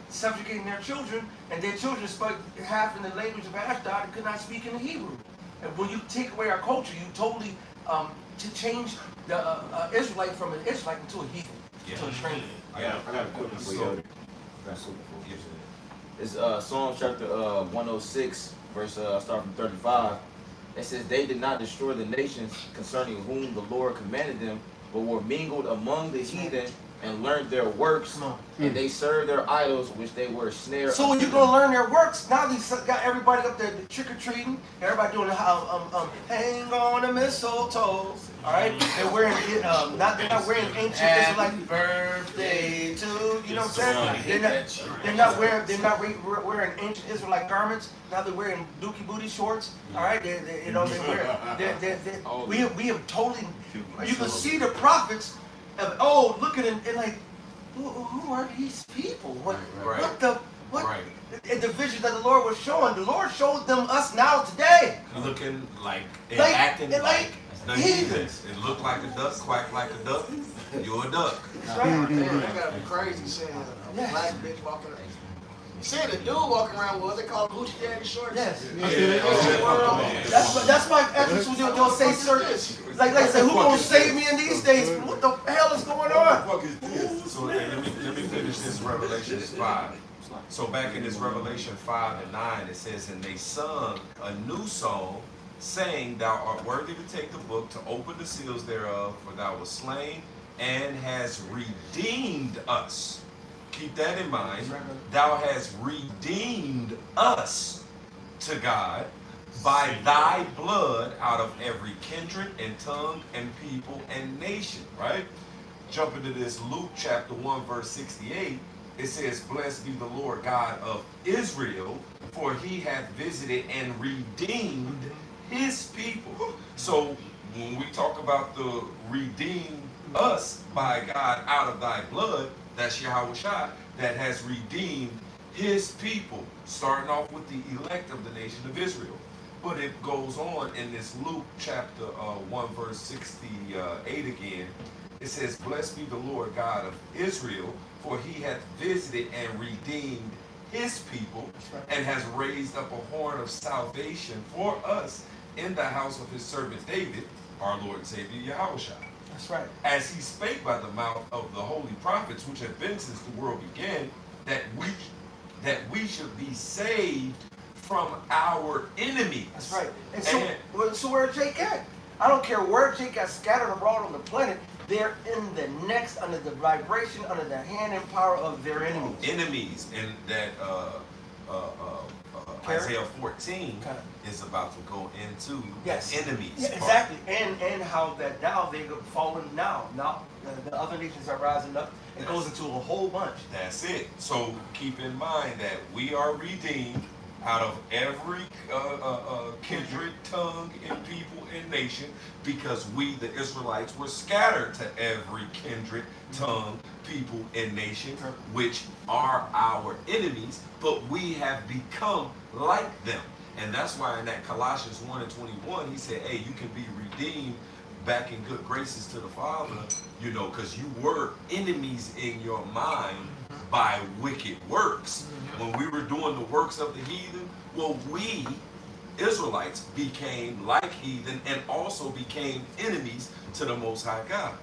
S1: subjugating their children, and their children spoke half in the language of Ashdod and could not speak in the Hebrew. And when you take away our culture, you totally to change the Israelite from an Israelite into a heathen, to a stranger.
S6: I got a quick one for you. It's Psalms chapter 106, verse start from 35. It says, they did not destroy the nations concerning whom the Lord commanded them, but were mingled among the heathen and learned their works, and they served their idols, which they were snared.
S1: So when you're gonna learn their works, now they got everybody up there trick or treating, everybody doing the hang on a mistletoe. All right, they're wearing they're not wearing ancient Israelite
S8: birthday
S1: to you know what I'm saying? They're not wearing ancient Israelite garments. Now they're wearing dookie booty shorts. All right, we have totally. You can see the prophets. Look at it and like, who are these people? What the vision that the Lord was showing? The Lord showed them us now today.
S7: Looking like and acting like the heathens. It looked like a duck, quack like a duck. You're a duck.
S2: That's right. Man, that gotta be crazy seeing a black bitch walking around. Seeing a dude walking around with what they call Gucci daddy shorts.
S1: Yes.
S2: Yeah.
S1: That's why actors they'll say certain like say, who gonna save me in these days? What the hell is going on?
S7: So let me finish this Revelation 5. So back in this Revelation 5 and 9, it says, and they sung a new song, saying, thou art worthy to take the book, to open the seals thereof, for thou wast slain and hast redeemed us. Keep that in mind. Thou hast redeemed us to God by thy blood out of every kindred and tongue and people and nation. Right? Jump into this Luke chapter 1 verse 68. It says, blessed be the Lord God of Israel, for he hath visited and redeemed his people. So when we talk about the redeem us by God out of thy blood, that's Yahweh Shai, that has redeemed his people, starting off with the elect of the nation of Israel. But it goes on in this Luke chapter 1 verse 68 again. It says, blessed be the Lord God of Israel, for he hath visited and redeemed his people, and has raised up a horn of salvation for us in the house of his servant David, our Lord and Savior Yahushua.
S1: That's right.
S7: As he spake by the mouth of the holy prophets, which have been since the world began, that we should be saved from our enemies.
S1: That's right. And so where Jake at? I don't care where Jake got scattered abroad on the planet. They're in the next, under the vibration, under the hand and power of their enemies.
S7: Enemies, and that Isaiah 14 is about to go into enemies.
S1: Yeah, exactly. And how that now they're falling now. Now the other nations are rising up. It goes into a whole bunch.
S7: That's it. So keep in mind that we are redeemed out of every kindred, tongue, and people and nation, because we, the Israelites, were scattered to every kindred, tongue, people, and nation, which are our enemies, but we have become like them. And that's why in that Colossians 1 and 21, he said, hey, you can be redeemed back in good graces to the Father, you know, because you were enemies in your mind by wicked works. When we were doing the works of the heathen, well, we, Israelites, became like heathen and also became enemies to the Most High God.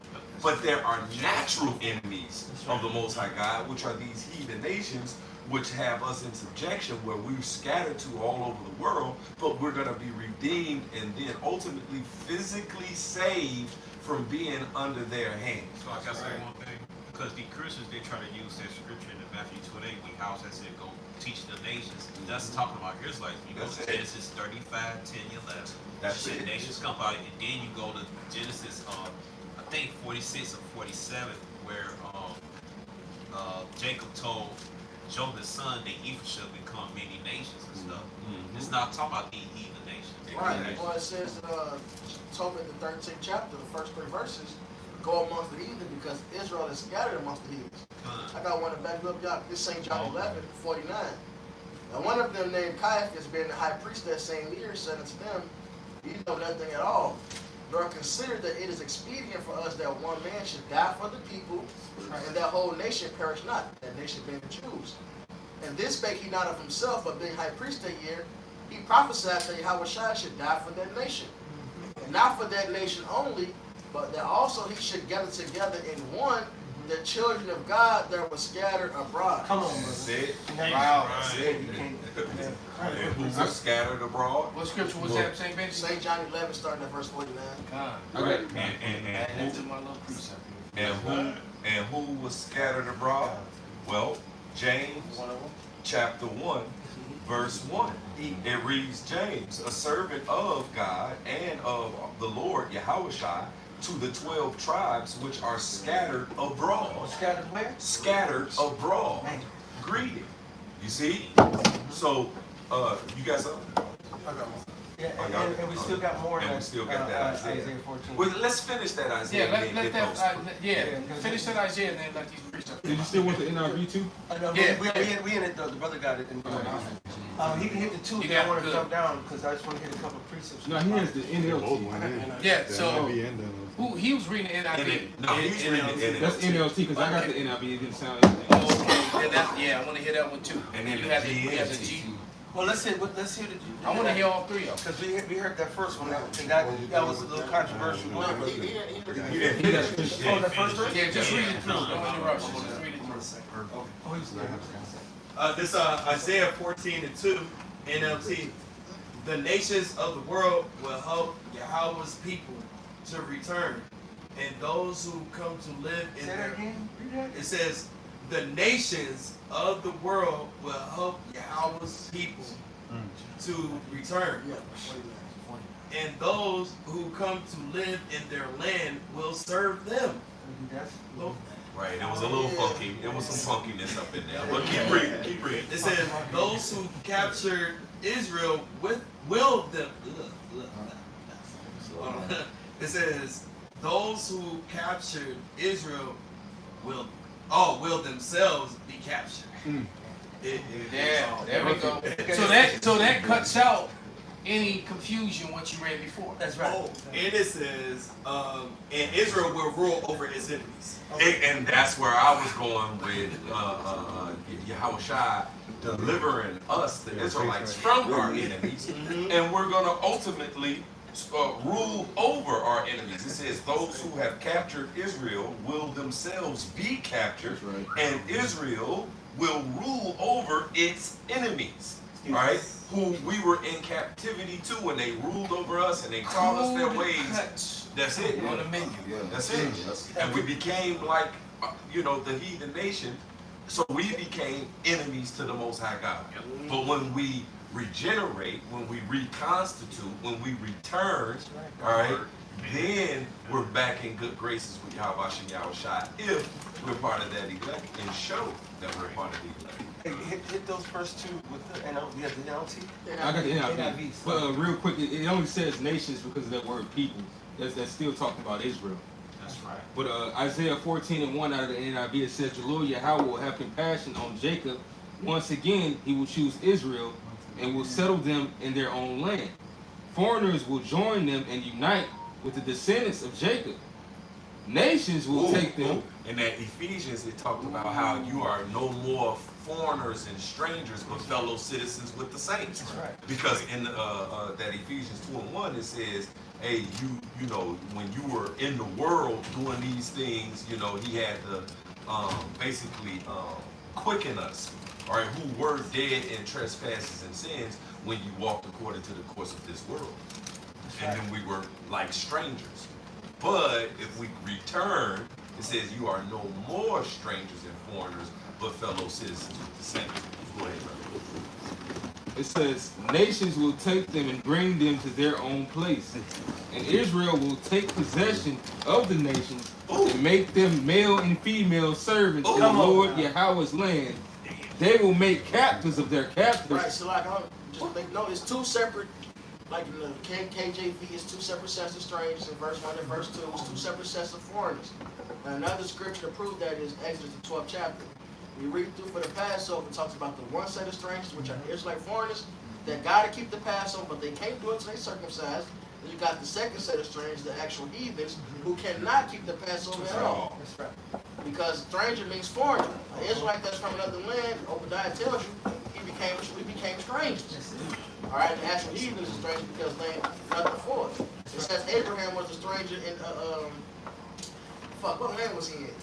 S7: But there are natural enemies of the Most High God, which are these heathen nations, which have us in subjection, where we've scattered to all over the world, but we're going to be redeemed and then ultimately physically saved from being under their hands.
S9: So I got to say one thing, because the Christians, they try to use that scripture in Matthew 28 when how that said go teach the nations. That's talking about Israelites. You go to Genesis 35, 10, 11.
S7: That's
S9: the
S7: it.
S9: nations come out, and then you go to Genesis, I think 46 or 47, where Jacob told Joseph's son that Ephraim shall become many nations and stuff. It's not talking about the heathen nations.
S2: Right. Well, it says, Tobit, the 13th chapter, the first 3 verses, go amongst the heathen because Israel is scattered amongst the heathens. I got one to back up, y'all. This St. John 11, 49. And one of them named Caiaphas, being the high priest that same year, said unto them, "You know nothing at all, nor consider that it is expedient for us that one man should die for the people, and that whole nation perish not," that nation being the Jews. And this spake he not of himself, but being high priest that year, he prophesied that Yahweh should die for that nation. And not for that nation only, but that also he should gather together in one the children of God that were scattered abroad.
S1: Come on, brother.
S7: That's it.
S8: Wow.
S7: That's it. And who was scattered abroad?
S8: What scripture was that, St. Benjamin?
S2: St. John 11, starting at verse 49.
S8: God.
S7: Right.
S8: Add that to my little precept here.
S7: And who was scattered abroad? Well, James chapter 1, verse 1. It reads, James, a servant of God and of the Lord Yahushua, to the 12 tribes which are scattered abroad.
S1: Scattered where?
S7: Scattered abroad. Greeting. You see? So, you got something?
S1: Yeah, and we still got more.
S7: And we still got that Isaiah.
S1: 14.
S7: Well, let's finish that Isaiah.
S8: Yeah,
S7: and then
S8: let
S7: get
S8: that,
S7: those.
S8: finish that Isaiah and then let these precepts.
S10: Did you still want the NRV too?
S1: Yeah, we in it though. The brother got it. He can hit the 2 if I want to jump down because I just want to hit a couple of precepts.
S10: No, he has the NLT.
S8: Yeah, so he was reading the NIV.
S7: No, he's reading the
S10: That's
S7: NLT.
S10: NLT because I got the NIV. It didn't sound anything.
S8: Yeah, I want to hear that one too.
S7: And then
S8: you
S7: the
S8: have the
S7: GNT.
S8: G.
S1: Well, let's hear the.
S8: I want to hear all 3 of them.
S1: Because we heard that first one, and that was a little controversial.
S2: No, he didn't.
S7: You didn't hear that.
S1: Oh, the first verse?
S8: Yeah, just read it through. Don't interrupt. Just read it through.
S1: Oh, he's there.
S11: This Isaiah 14:2, NLT. The nations of the world will help Yahweh's people to return, and those who come to live in
S1: Say that
S11: their.
S1: again. Read that.
S11: It says, the nations of the world will help Yahweh's people to return, and those who come to live in their land will serve them.
S7: Right, it was a little funky. There was some funkiness up in there. But keep reading, keep reading.
S11: It says, those who captured Israel will them. It says, those who captured Israel will themselves be captured.
S8: Yeah, there we go. So that cuts out any confusion what you read before.
S1: That's right.
S11: And it says, and Israel will rule over its enemies.
S7: And that's where I was going with Yahushua delivering us, the Israelites, from our enemies. And we're going to ultimately rule over our enemies. It says those who have captured Israel will themselves be captured, and Israel will rule over its enemies. All right, who we were in captivity to, and they ruled over us, and they taught us their ways. That's it.
S8: On the menu.
S7: That's it. And we became like, the heathen nation. So we became enemies to the Most High God. But when we regenerate, when we reconstitute, when we return, all right, then we're back in good graces with Yahweh and Yahushua if we're part of that elect and show that we're part of the elect.
S1: Hey, hit those first 2 with the NLT. You have the NLT?
S10: I got the NIV. But real quick, it only says nations because of that word people. That's still talking about Israel.
S9: That's right.
S10: But Isaiah 14:1 out of the NIV, it says, the Lord Yahweh will have compassion on Jacob. Once again, he will choose Israel and will settle them in their own land. Foreigners will join them and unite with the descendants of Jacob. Nations will take them.
S7: In that Ephesians, it talked about how you are no more foreigners and strangers, but fellow citizens with the saints.
S1: That's right.
S7: Because in that Ephesians 2:1, it says, hey, you know, when you were in the world doing these things, he had to basically quicken us, all right, who were dead in trespasses and sins when you walked according to the course of this world. And then we were like strangers. But if we return, It says, you are no more strangers and foreigners, but fellow citizens with the saints. Go ahead, brother.
S10: It says, nations will take them and bring them to their own place. And Israel will take possession of the nations and make them male and female servants in the Lord Yahweh's land. They will make captives of their captives.
S2: Right, so like, just make note, it's two separate, like in the KJV, it's two separate sets of strangers in verse 1 and verse 2. It's two separate sets of foreigners. And another scripture to prove that is Exodus, the 12th chapter. We read through for the Passover, it talks about the one set of strangers, which are Israelite foreigners, that got to keep the Passover, but they can't do it until they circumcised. And you got the second set of strangers, the actual heathens, who cannot keep the Passover at all.
S1: That's right.
S2: Because stranger means foreigner. An Israelite that's from another land, Obadiah tells you, we became strangers. All right, the actual heathens is strangers because they ain't nothing for us. It says Abraham was a stranger in, what land was he in?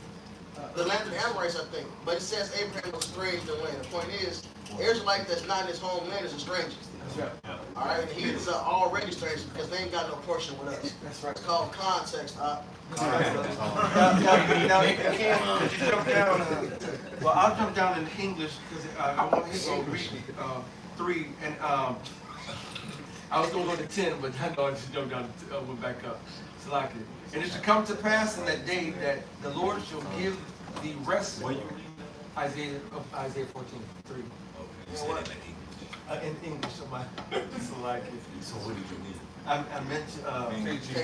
S2: The land of the Amorites, I think. But it says Abraham was a stranger in the land. The point is, Israelite that's not in his homeland is a stranger.
S1: That's right.
S2: All right, and the heathens are already strangers because they ain't got no portion with us.
S1: That's right.
S2: It's called context.
S1: Now, Ken, could you jump down? Well, I'll jump down in English because I want him to read 3, and I was going to go to 10, but I know I just jumped down, went back up. So like it. And it shall come to pass in that day that the Lord shall give the rest. Isaiah 14:3.
S7: You said it in English.
S1: In English, so like it.
S7: So what did you mean?
S1: I meant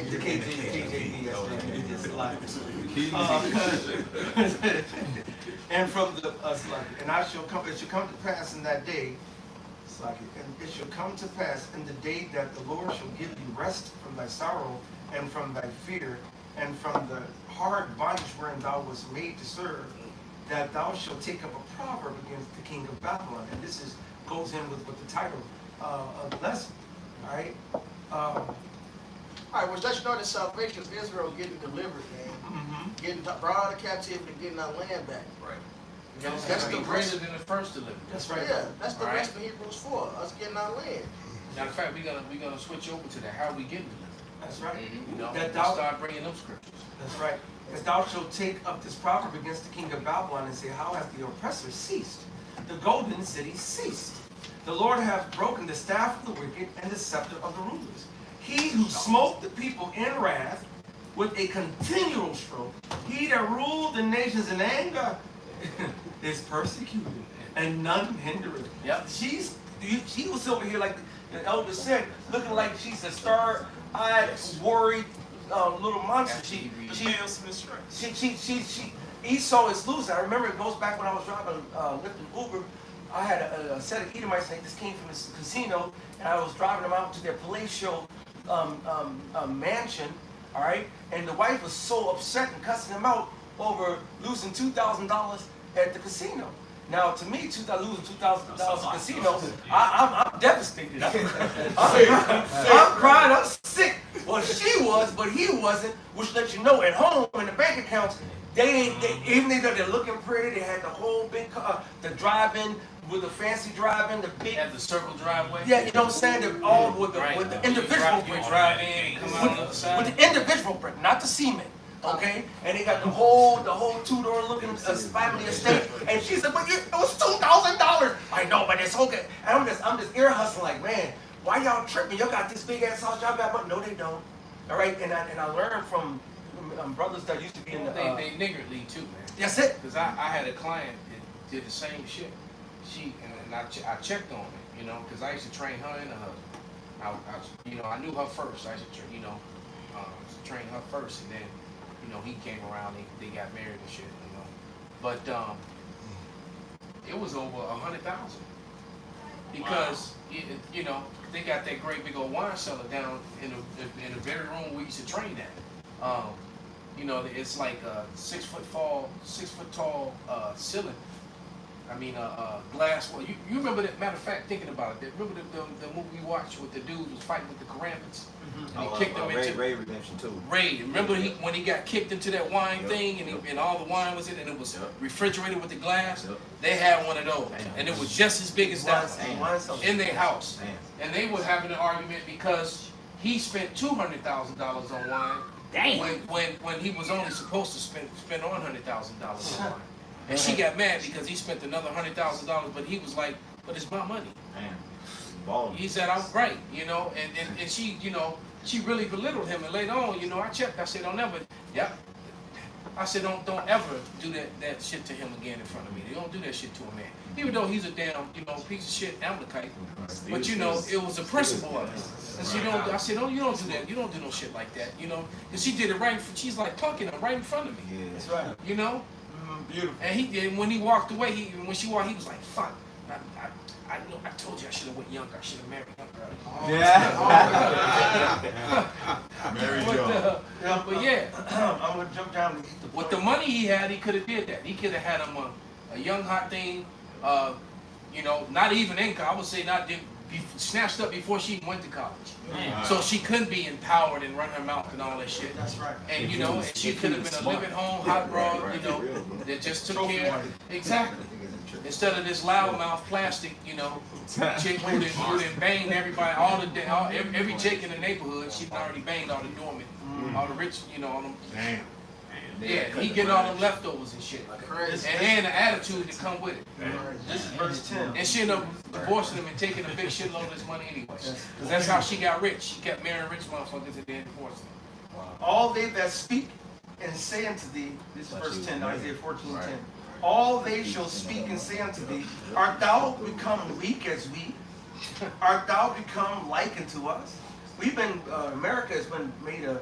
S1: the KJV. It's like and from the and I shall come. It shall come to pass in that day. And it shall come to pass in the day that the Lord shall give thee rest from thy sorrow and from thy fear and from the hard bondage wherein thou wast made to serve, that thou shalt take up a proverb against the king of Babylon. And this goes in with the title of the lesson. All right.
S2: All right, which lets you know that salvation is Israel getting delivered, man. Getting brought out of captivity, getting our land back.
S7: Right.
S2: You know,
S8: It's
S2: that's
S8: gonna
S2: the
S8: be greater
S2: rest.
S8: than the first delivery.
S1: That's right.
S2: Yeah, that's the
S8: All right.
S2: rest of Hebrews 4. Us getting our land.
S8: Matter of fact, we're gonna switch over to that. How we getting delivered?
S1: That's right.
S8: You know,
S1: That
S8: let's
S1: thou,
S8: start bringing them scriptures.
S1: that's right. That thou shalt take up this proverb against the king of Babylon and say, how hath the oppressor ceased? The golden city ceased. The Lord hath broken the staff of the wicked and the scepter of the rulers. He who smote the people in wrath with a continual stroke, he that ruled the nations in anger, is persecuted, and none hindereth.
S8: Yep.
S1: She was over here like the elder said, looking like she's a star-eyed, worried little monster. Esau is losing. I remember it goes back when I was driving Lyft and Uber. I had a set of Edomites that just came from this casino, and I was driving them out to their palatial mansion. All right, and the wife was so upset and cussing them out over losing $2,000 at the casino. Now, to me, losing $2,000 at casino, I'm devastated. I'm crying. I'm sick. Well, she was, but he wasn't, which lets you know at home in the bank accounts, even though they're looking pretty, they had the whole big car, the drive-in with the fancy drive-in, the big.
S8: Have the circle driveway.
S1: Yeah, you know what I'm saying? They're all with the individual
S8: You
S1: brick.
S8: drive in, come out on the other side.
S1: With the individual brick, not the cement. Okay, and they got the whole two-door looking family estate. And she said, "But it was $2,000." I know, but it's okay. And I'm just ear hustling, like, man, why y'all tripping? Y'all got this big ass house, y'all got money. No, they don't. All right, and I learned from brothers that used to be in the.
S8: They niggardly too, man.
S1: That's it.
S8: Because I had a client that did the same shit. I checked on it, you know, because I used to train her and her husband. I knew her first. I used to, train her first, and then, he came around. They got married and shit, But it was over 100,000 because they got that great big old wine cellar down in the very room we used to train at. It's like a 6 foot tall ceiling. I mean, glass wall. You remember that? Matter of fact, thinking about it, remember the movie we watched with the dude was fighting with the Karambits? And he kicked him into
S6: Ray Redemption 2.
S8: Ray. Remember when he got kicked into that wine thing and all the wine was in it and it was refrigerated with the glass? They had one of those. And it was just as big as that in their house. And they were having an argument because he spent $200,000 on wine. Damn. when he was only supposed to spend on $100,000 on wine. And she got mad because he spent another $100,000, but he was like, but it's my money.
S6: Balling.
S8: He said, I'm right, you know, and she, you know, she really belittled him. And later on, you know, I checked, I said, don't ever, I said, don't ever do that shit to him again in front of me. You don't do that shit to a man. Even though he's a damn, you know, piece of shit Amalekite. But you know, it was a principle of it. And she don't, I said, no, you don't do that. You don't do no shit like that, you know. Because she did it right, she's like punking him right in front of me.
S6: Yeah.
S1: That's right.
S8: You know?
S1: Beautiful.
S8: And when he walked away, when she walked, he was like, fuck. I know. I told you I should have went younger. I should have married younger. But yeah,
S1: I'm gonna jump down and eat the.
S8: with the money he had, he could have did that. He could have had him a young hot thing. You know, not even in college. I would say not be snatched up before she even went to college. So she couldn't be empowered and run her mouth and all that shit.
S1: That's right.
S8: And you know, and she could have been a live at home hot broad. You know, that just took care. Exactly. Instead of this loudmouth plastic, you know, chick who done banged everybody, every chick in the neighborhood, she'd already banged all the doormen, all the rich, you know, all them.
S3: Damn.
S8: Yeah, he getting all them leftovers and shit. And the attitude that come with it.
S1: This is verse 10.
S8: And she ended up divorcing him and taking a big shitload of his money anyway. Because that's how she got rich. She kept marrying rich motherfuckers and then divorcing them.
S1: All they that speak and say unto thee, this is verse 10, Isaiah 14:10. All they shall speak and say unto thee, art thou become weak as we? Art thou become like unto us? We've been, America has been made a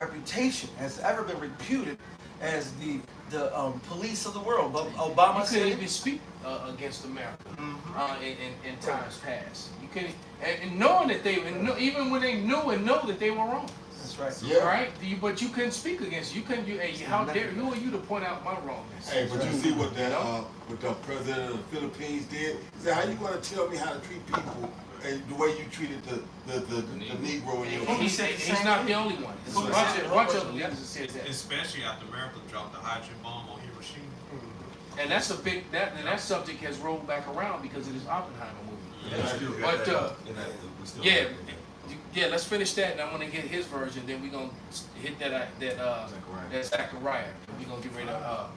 S1: reputation, has ever been reputed as the police of the world. But Obama
S8: You
S1: said
S8: couldn't
S1: it.
S8: even speak against America in times past. You couldn't, and knowing that even when they knew and know that they were wrong.
S1: That's right.
S3: Yeah.
S8: Right? But you couldn't speak against it. You couldn't. How dare who are you to point out my wrongness?
S3: Hey, but you see what the president of the Philippines did? He said, how you gonna tell me how to treat people and the way you treated the Negro in your country?
S8: He's not the only one. There's a bunch of leaders that said that.
S9: Especially after America dropped the hydrogen bomb on Hiroshima.
S8: And that's a big that subject has rolled back around because of this Oppenheimer movie. But yeah, let's finish that, and I'm gonna get his version. Then we're gonna hit that Zechariah. We're gonna get ready to.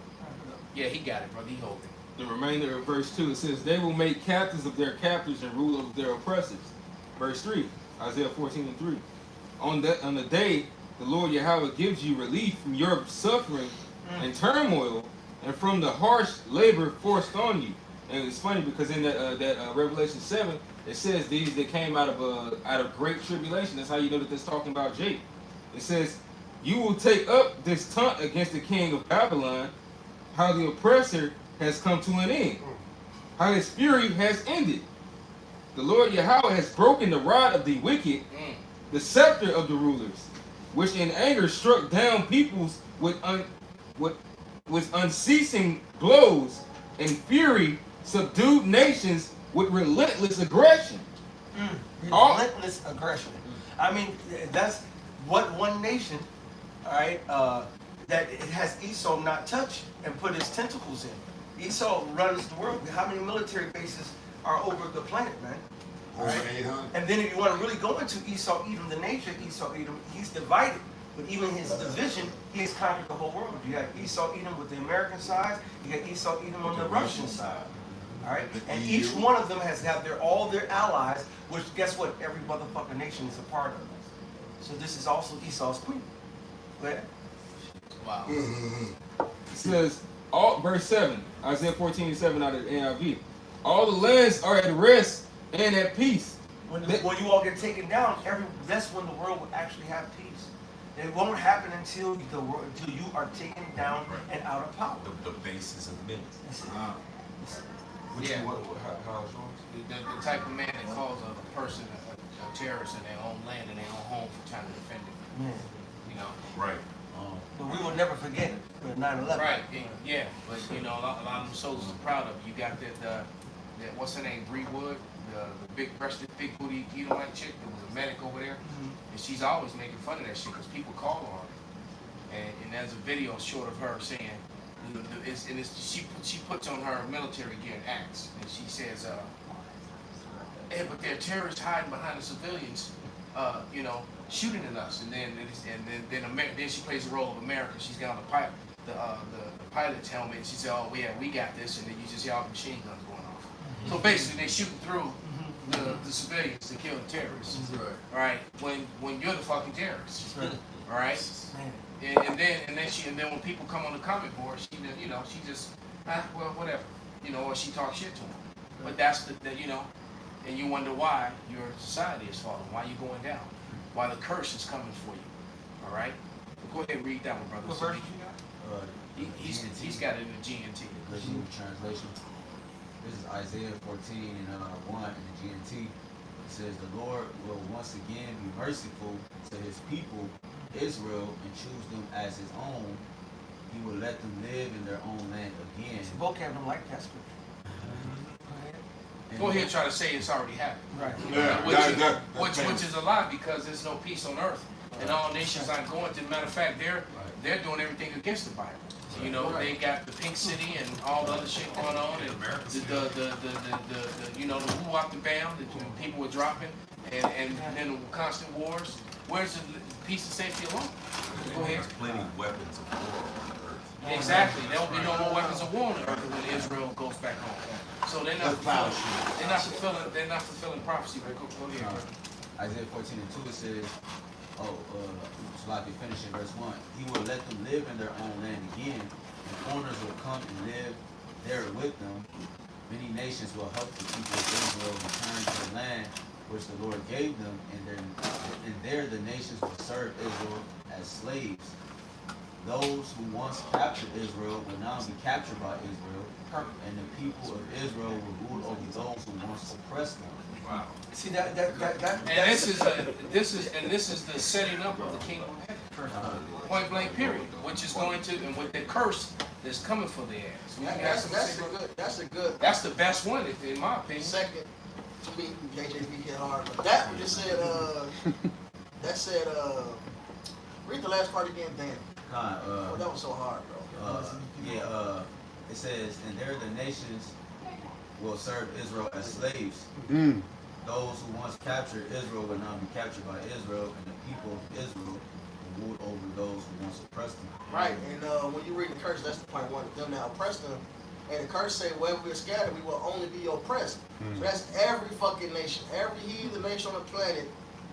S8: Yeah, he got it, brother. He hold it.
S10: The remainder of verse 2, it says, they will make captives of their captors and rulers of their oppressors. Verse 3, Isaiah 14:3. On the day the Lord Yahweh gives you relief from your suffering and turmoil and from the harsh labor forced on you. And it's funny because in that Revelation 7, it says these that came out of great tribulation. That's how you know that it's talking about Jake. It says, you will take up this taunt against the king of Babylon, how the oppressor has come to an end, how his fury has ended. The Lord Yahweh has broken the rod of the wicked, the scepter of the rulers, which in anger struck down peoples with unceasing blows, and fury subdued nations with relentless aggression.
S1: Relentless aggression. I mean, that's what one nation, all right, that it has Esau not touched and put his tentacles in. Esau runs the world. How many military bases are over the planet, man?
S3: Over 800.
S1: And then if you want to really go into Esau Edom, the nature of Esau Edom, he's divided. But even his division, he has conquered the whole world. You got Esau Edom with the American side, you got Esau Edom on the Russian side. All right? And each one of them has got all their allies, which guess what? Every motherfucking nation is a part of. So this is also Esau's queen. Go ahead.
S8: Wow.
S10: It says, verse 7, Isaiah 14:7 out of the NIV. All the lands are at rest and at peace.
S1: When you all get taken down, that's when the world will actually have peace. It won't happen until you are taken down and out of power.
S7: The basis of men.
S8: Yeah.
S7: How is yours?
S8: The type of man that calls a person a terrorist in their own land and their own home for trying to defend it.
S1: Man.
S8: You know.
S7: Right.
S1: But we will never forget it. 9/11.
S8: Right. Yeah. But you know, a lot of them soldiers are proud of it. You got that what's her name, Bree Wood, the big-breasted, big booty Edomite chick that was a medic over there, and she's always making fun of that shit because people call her on it. And there's a video short of her saying, she puts on her military gear and acts, and she says, "Hey, but they're terrorists hiding behind the civilians, you know, shooting at us, and then then she plays the role of America. She's got on the pilot's helmet. She said, "Oh yeah, we got this," and then you just see all the machine guns going off. So basically, they shooting through the civilians to kill the terrorists. All right, when you're the fucking terrorist. All right, and then when people come on the comment board, she just well whatever, or she talks shit to them. But that's the and you wonder why your society is falling, why you're going down, why the curse is coming for you. All right, go ahead and read that one, brother.
S1: What verse you got?
S8: He's got it in the GNT.
S12: The New Translation. This is Isaiah 14 and 1 in the GNT. It says, "The Lord will once again be merciful to his people, Israel, and choose them as his own. He will let them live in their own land again."
S1: Vocab don't like that scripture.
S8: Go ahead and try to say it's already happened.
S1: Right.
S3: Yeah,
S8: Which is a lie, because there's no peace on earth, and all nations aren't going to. Matter of fact, they're doing everything against the Bible. They got the Pink City and all the other shit going on, and the woo wop the bam that people were dropping, and then the constant wars. Where's the peace and safety alone? Go ahead.
S7: There's plenty of weapons of war on earth.
S8: Exactly. There will be no more weapons of war on earth when Israel goes back home. So they're not fulfilling prophecy. But go ahead.
S12: Isaiah 14 and 2, it says, so I can finish in verse 1. He will let them live in their own land again, and foreigners will come and live there with them. Many nations will help the people of Israel return to the land which the Lord gave them, and there the nations will serve Israel as slaves. Those who once captured Israel will now be captured by Israel, and the people of Israel will rule over those who once oppressed them.
S7: Wow.
S1: See that.
S8: And this is the setting up of the kingdom of heaven. Point blank period. Which is going to, and with the curse that's coming for their ass. That's the best one, in my opinion.
S2: Second, to me, KJV hit hard. But that one just said, read the last part again, Dan. That was so hard, bro.
S12: It says, and there the nations will serve Israel as slaves. Those who once captured Israel will now be captured by Israel, and the people of Israel will rule over those who once oppressed them.
S2: Right, and when you read the curse, that's the point one of them that oppressed them. And the curse say, wherever we're scattered, we will only be oppressed. So that's every fucking nation. Every heathen nation on the planet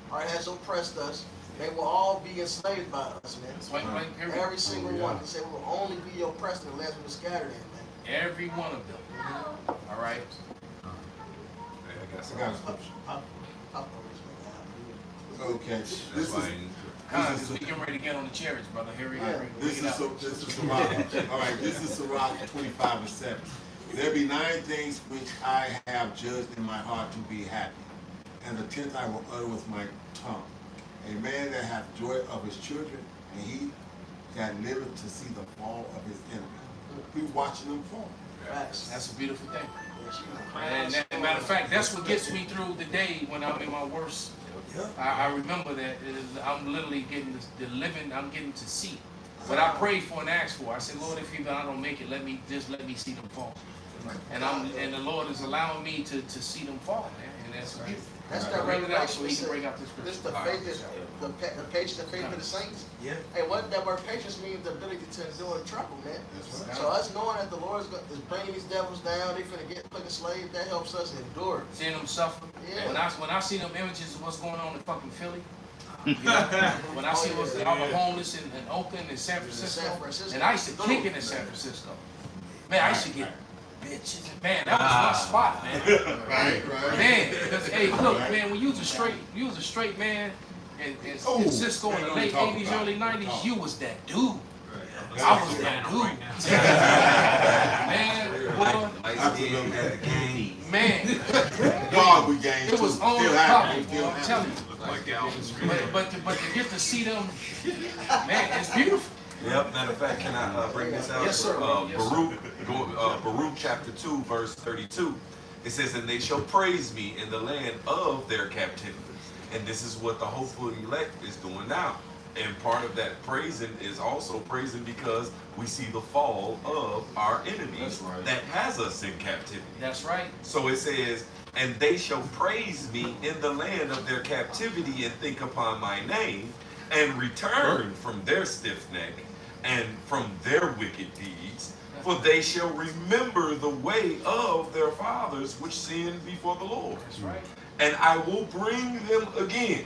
S2: has oppressed us. They will all be enslaved by us, man. Every single one. They say we will only be oppressed unless we're scattered in, man.
S8: Every one of them. All right.
S3: I got a scripture. Okay.
S7: That's why
S8: Because we getting ready to get on the chariots, brother. Here we go.
S3: This is Sirach. All right, this is Sirach 25 and 7. There be 9 things which I have judged in my heart to be happy, and the 10th I will utter with my tongue. A man that hath joy of his children, and he that liveth to see the fall of his enemy. We watching them fall.
S8: That's a beautiful thing. And matter of fact, that's what gets me through the day when I'm in my worst. I remember that I'm literally getting the living. I'm getting to see what I prayed for and asked for. I said, Lord, if even I don't make it, let me see them fall. And the Lord is allowing me to see them fall, man. And that's beautiful.
S2: That's that
S8: bring it out
S2: revelation.
S8: so he can bring out this scripture.
S2: This is the faith, the patience and faith of the saints.
S1: Yeah.
S2: Hey, what that word patience means, the ability to endure trouble, man.
S3: That's
S2: So us knowing that the Lord is bringing these devils down, they finna get put in slave, that helps us endure.
S8: Seeing them suffer.
S2: Yeah.
S8: When I see them images of what's going on in fucking Philly, when I see what's all the homeless in Oakland and San Francisco, and I used to kick it in San Francisco. Man, I used to get bitches. Man, that was my spot, man.
S3: Right.
S8: Man, because hey, look, man, when you was a straight man in Cisco in the late '80s, early '90s, you was that dude. I was that dude. Man,
S3: God, we gained.
S8: it was on the pocket, boy. I'm telling you. But to get to see them, man, it's beautiful.
S7: Yep, matter of fact, can I bring this out?
S8: Yes, sir.
S7: Baruch chapter 2, verse 32. It says, and they shall praise me in the land of their captivity. And this is what the hopeful elect is doing now. And part of that praising is also praising because we see the fall of our enemies that has us in captivity.
S8: That's right.
S7: So it says, And they shall praise me in the land of their captivity and think upon my name and return from their stiff neck and from their wicked deeds. For they shall remember the way of their fathers which sinned before the Lord.
S8: That's right.
S7: And I will bring them again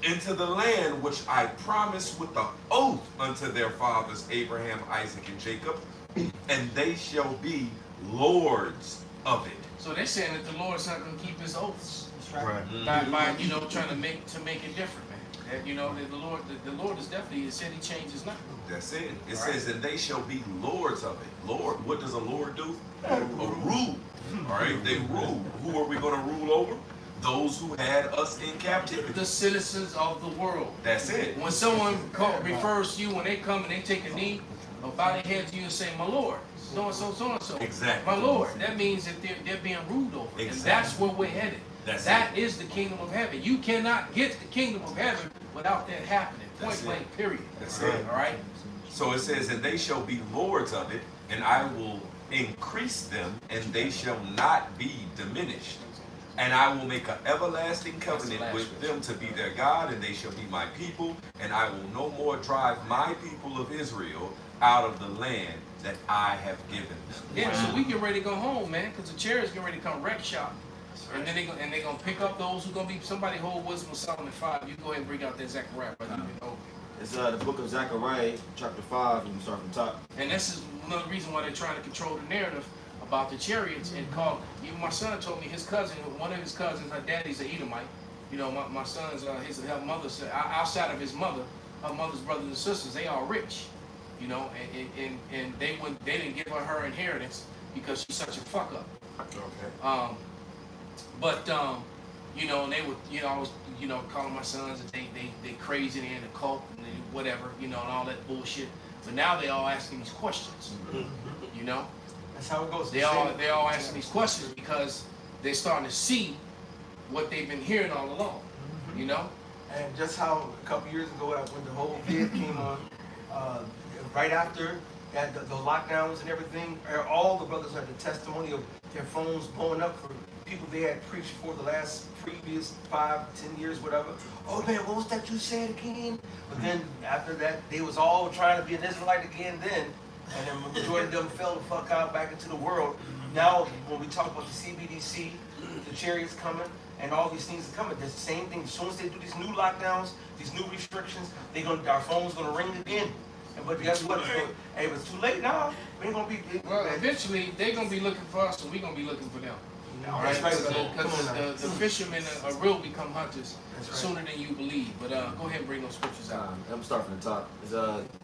S7: into the land which I promised with the oath unto their fathers Abraham, Isaac, and Jacob, and they shall be lords of it.
S8: So they're saying that the Lord's not going to keep his oaths.
S1: That's right.
S8: By trying to make it different, man. That, that the Lord is definitely, he said he changes not.
S7: That's it. It says, and they shall be lords of it. Lord, what does a lord do? A rule. All right, they rule. Who are we going to rule over? Those who had us in captivity.
S8: The citizens of the world.
S7: That's it.
S8: When someone refers to you, when they come and they take a knee, or bow their head to you and say, my Lord, so and so, so and so.
S7: Exactly.
S8: My Lord. That means that they're being ruled over.
S7: Exactly.
S8: And that's where we're headed. That is the kingdom of heaven. You cannot get the kingdom of heaven without that happening. Point blank, period.
S7: That's it.
S8: All right?
S7: So it says, and they shall be lords of it, and I will increase them, and they shall not be diminished. And I will make an everlasting covenant with them to be their God, and they shall be my people, and I will no more drive my people of Israel out of the land that I have given them.
S8: Yeah, so we get ready to go home, man, because the chariots get ready to come wreck shop. And then they're gonna pick up those who gonna be somebody hold wisdom of Solomon 5. You go ahead and bring out that Zechariah, brother.
S6: It's the book of Zechariah, chapter 5. You can start from top.
S8: And this is another reason why they're trying to control the narrative about the chariots and call. Even my son told me his cousin, one of his cousins, her daddy's an Edomite. You know, my son's her mother said outside of his mother, her mother's brothers and sisters, they are rich. You know, and they didn't give her inheritance because she's such a fuck up.
S7: Okay.
S8: But you know, and they would, I was, calling my sons that they crazy, they in the cult and they whatever, and all that bullshit. But now they all asking these questions. You know,
S1: That's how it goes.
S8: they all asking these questions because they're starting to see what they've been hearing all along. You know,
S1: And just how a couple years ago when the whole vid came on, right after that, the lockdowns and everything, all the brothers had the testimony of their phones blowing up for people they had preached for the previous 5, 10 years, whatever. Oh man, what was that you said again? But then after that, they was all trying to be an Israelite again then, and then the majority of them fell the fuck out back into the world. Now, when we talk about the CBDC, the chariots coming, and all these things are coming, the same thing. As soon as they do these new lockdowns, these new restrictions, our phone's gonna ring again. But guess what? Hey, if it's too late now, we ain't gonna be.
S8: well, eventually they're gonna be looking for us, and we're gonna be looking for them. All right, because the fishermen will become hunters sooner than you believe. But go ahead and bring those scriptures out.
S6: I'm gonna start from the top. It's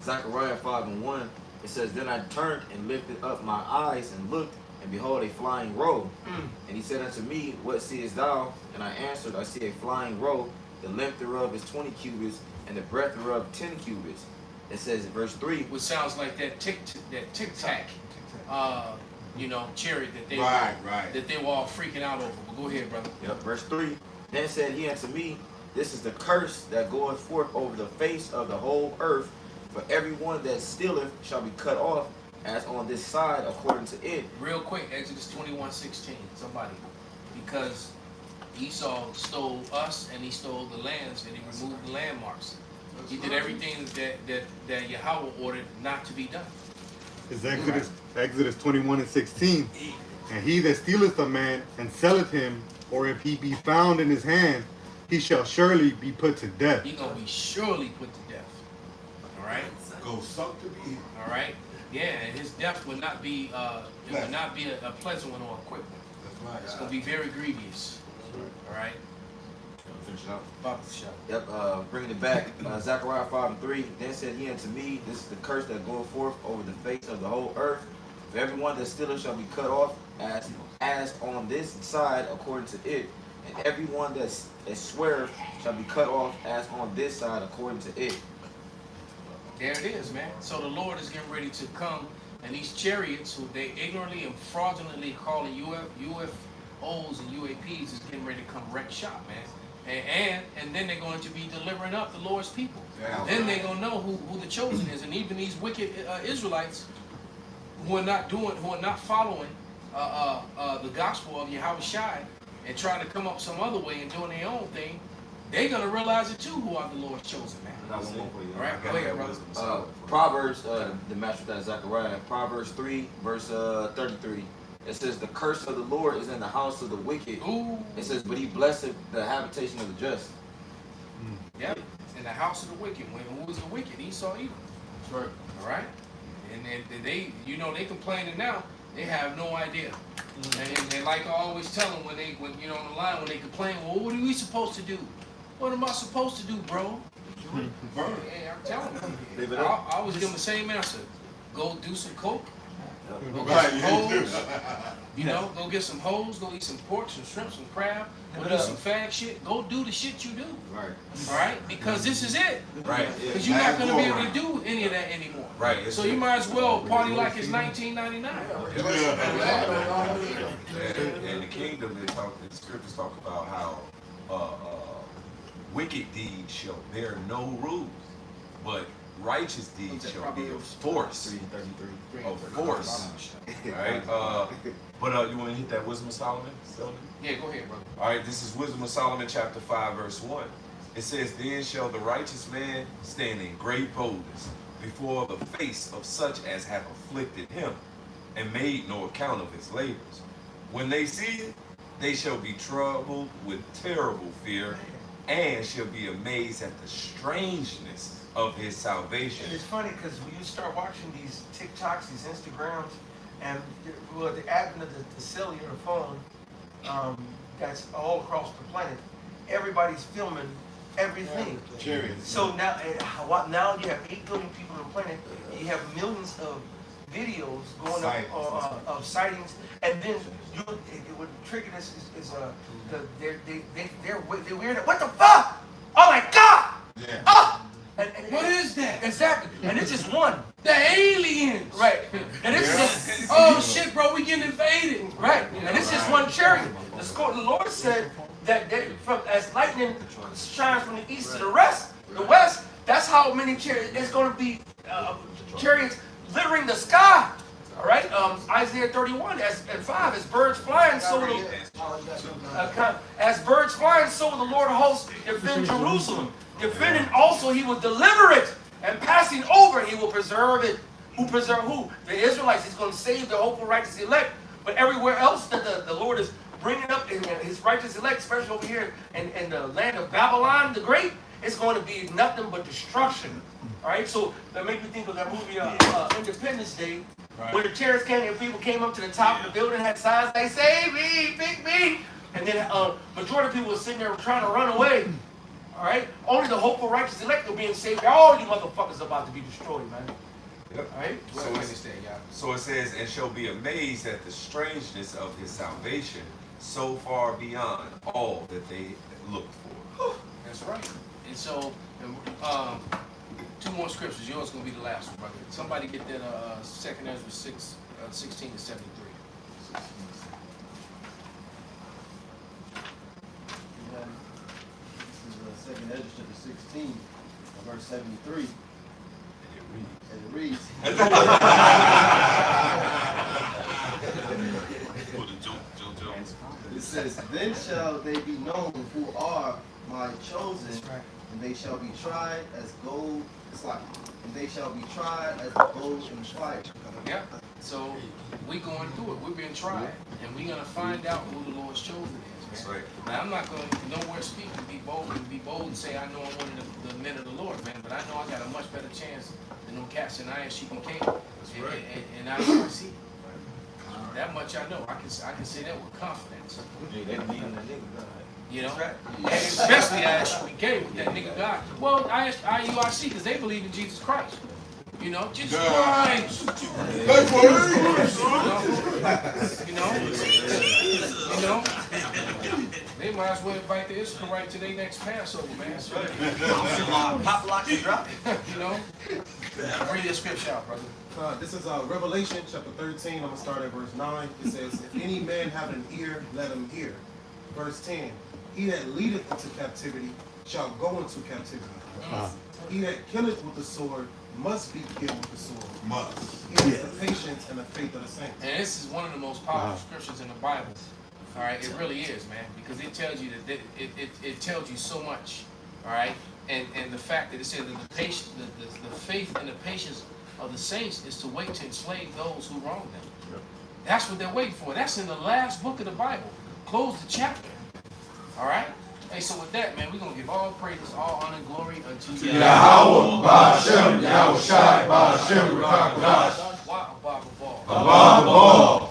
S6: Zechariah 5:1. It says, "Then I turned and lifted up my eyes and looked, and behold, a flying roll. And he said unto me, What seest thou? And I answered, I see a flying roll. The length thereof is 20 cubits, and the breadth thereof 10 cubits." It says, verse 3.
S8: Which sounds like that tic tac, chariot that they were all freaking out over. But go ahead, brother.
S6: Yep, verse 3. Then said he unto me, This is the curse that goeth forth over the face of the whole earth. For everyone that stealeth shall be cut off, as on this side according to it.
S8: Real quick, Exodus 21:16. Somebody, because Esau stole us and he stole the lands and he removed the landmarks. He did everything that Yahweh ordered not to be done.
S13: It's Exodus 21:16. And he that stealeth a man and selleth him, or if he be found in his hand, he shall surely be put to death.
S8: He's gonna be surely put to death. All right.
S3: Go suck to be.
S8: All right. Yeah, and his death would not be a pleasant one or a quick one.
S3: That's right.
S8: It's gonna be very grievous. All right.
S6: Finish it up.
S8: Papa shot.
S6: Yep, bringing it back. Zechariah 5:3. Then said he unto me, This is the curse that goeth forth over the face of the whole earth. For everyone that stealeth shall be cut off, as on this side according to it. And everyone that sweareth shall be cut off, as on this side according to it.
S8: There it is, man. So the Lord is getting ready to come, and these chariots, who they ignorantly and fraudulently calling UFOs and UAPs, is getting ready to come wreck shop, man. And then they're going to be delivering up the Lord's people.
S3: Yeah.
S8: Then they're going to know who the chosen is. And even these wicked Israelites who are not following the gospel of Yahweh Shai, and trying to come up some other way and doing their own thing, they're gonna realize it too who are the Lord's chosen, man.
S6: I got one more for you.
S8: All right, go ahead, brother.
S6: Proverbs, the master that Zechariah, Proverbs 3, verse 33. It says, the curse of the Lord is in the house of the wicked.
S8: Ooh.
S6: It says, but he blesseth the habitation of the just.
S8: Yep, in the house of the wicked. When who was the wicked? Esau, Edom.
S6: That's right.
S8: All right, and they, you know, they complaining now. They have no idea. And like I always tell them when you know on the line when they complain, well, what are we supposed to do? What am I supposed to do, bro? Hey, I'm telling you. I always give them the same answer. Go do some coke. Go get some hoes. You know, go get some hoes. Go eat some pork, some shrimp, some crab. Go do some fag shit. Go do the shit you do.
S6: Right.
S8: All right? Because this is it.
S7: Right.
S8: Because you're not going to be able to do any of that anymore.
S7: Right.
S8: So you might as well party like it's 1999.
S7: And the kingdom, the scriptures talk about how wicked deeds shall bear no rules, but righteous deeds shall be of force.
S6: 3:33.
S7: Of force. Right? But you want to hit that Wisdom of Solomon?
S8: Yeah, go ahead, brother.
S7: All right, this is Wisdom of Solomon, chapter 5, verse 1. It says, then shall the righteous man stand in great boldness before the face of such as have afflicted him, and made no account of his labors. When they see it, they shall be troubled with terrible fear, and shall be amazed at the strangeness of his salvation.
S1: And it's funny because when you start watching these TikToks, these Instagrams, and with the advent of the cellular phone, that's all across the planet, everybody's filming everything. So now you have 8 billion people on the planet. You have millions of videos going up of sightings, and then it would trigger this is they're weird. What the fuck? Oh my God!
S3: Yeah.
S1: Oh! And
S8: What is that?
S1: Exactly. And it's just one.
S8: The aliens.
S1: Right. And it's just
S8: Oh shit, bro, we getting invaded.
S1: right. And it's just one chariot. The Lord said that as lightning shines from the east to the west, that's how many chariots. It's going to be chariots littering the sky. All right. Isaiah 31 and 5. As birds flying, so will the Lord of hosts defend Jerusalem. Defending also, he will deliver it, and passing over, he will preserve it. Who preserve who? The Israelites. He's going to save the hopeful righteous elect. But everywhere else that the Lord is bringing up in his righteous elect, especially over here in the land of Babylon the Great, it's going to be nothing but destruction. All right, so that makes me think of that movie Independence Day, where the terrorists came and people came up to the top of the building, had signs like "Save me, pick me," and then majority of people were sitting there trying to run away. All right, only the hopeful righteous elect are being saved. All you motherfuckers are about to be destroyed, man.
S7: Yep.
S1: All right.
S7: So it says, and shall be amazed at the strangeness of his salvation, so far beyond all that they looked for.
S8: That's right. And so, 2 more scriptures. Yours is going to be the last one, brother. Somebody get that 2 Ezra 6, 16 to 73.
S14: This is 2 Ezra chapter 16, verse 73. And it reads. It says, then shall they be known who are my chosen, and they shall be tried as gold, and they shall be tried as the gold in fire.
S8: Yeah. So we going through it. We're being tried, and we're gonna find out who the Lord's chosen is, man. Now I'm not gonna nowhere speak and be bold and say I know I'm one of the men of the Lord, man. But I know I got a much better chance than them cats in Iron Sheep and King. And I see. That much I know. I can say that with confidence. You know, and especially I actually came with that nigga God. Well, I asked IUIC because they believe in Jesus Christ. You know, Jesus Christ. You know, they might as well invite the Israelite to their next Passover, man. So,
S1: Pop, lock, and drop.
S8: You know, read the scripture out, brother.
S15: This is Revelation chapter 13. I'm going to start at verse 9. It says, if any man have an ear, let him hear. Verse 10, he that leadeth into captivity shall go into captivity. He that killeth with the sword must be killed with the sword.
S3: Must.
S15: He has the patience and the faith of the saints.
S8: And this is one of the most powerful scriptures in the Bible All right, it really is, man, because it tells you that it tells you so much. All right, and the fact that it says that the faith and the patience of the saints is to wait to enslave those who wrong them.
S6: Yep.
S8: That's what they're waiting for. That's in the last book of the Bible. Close the chapter. All right. Hey, so with that, man, we're gonna give all praises, all honor, and glory unto
S13: Yahweh, Ba'ashem, Yahweh Shai, Ba'ashem, Rakadash.
S8: Wow, Abba,
S13: Abba,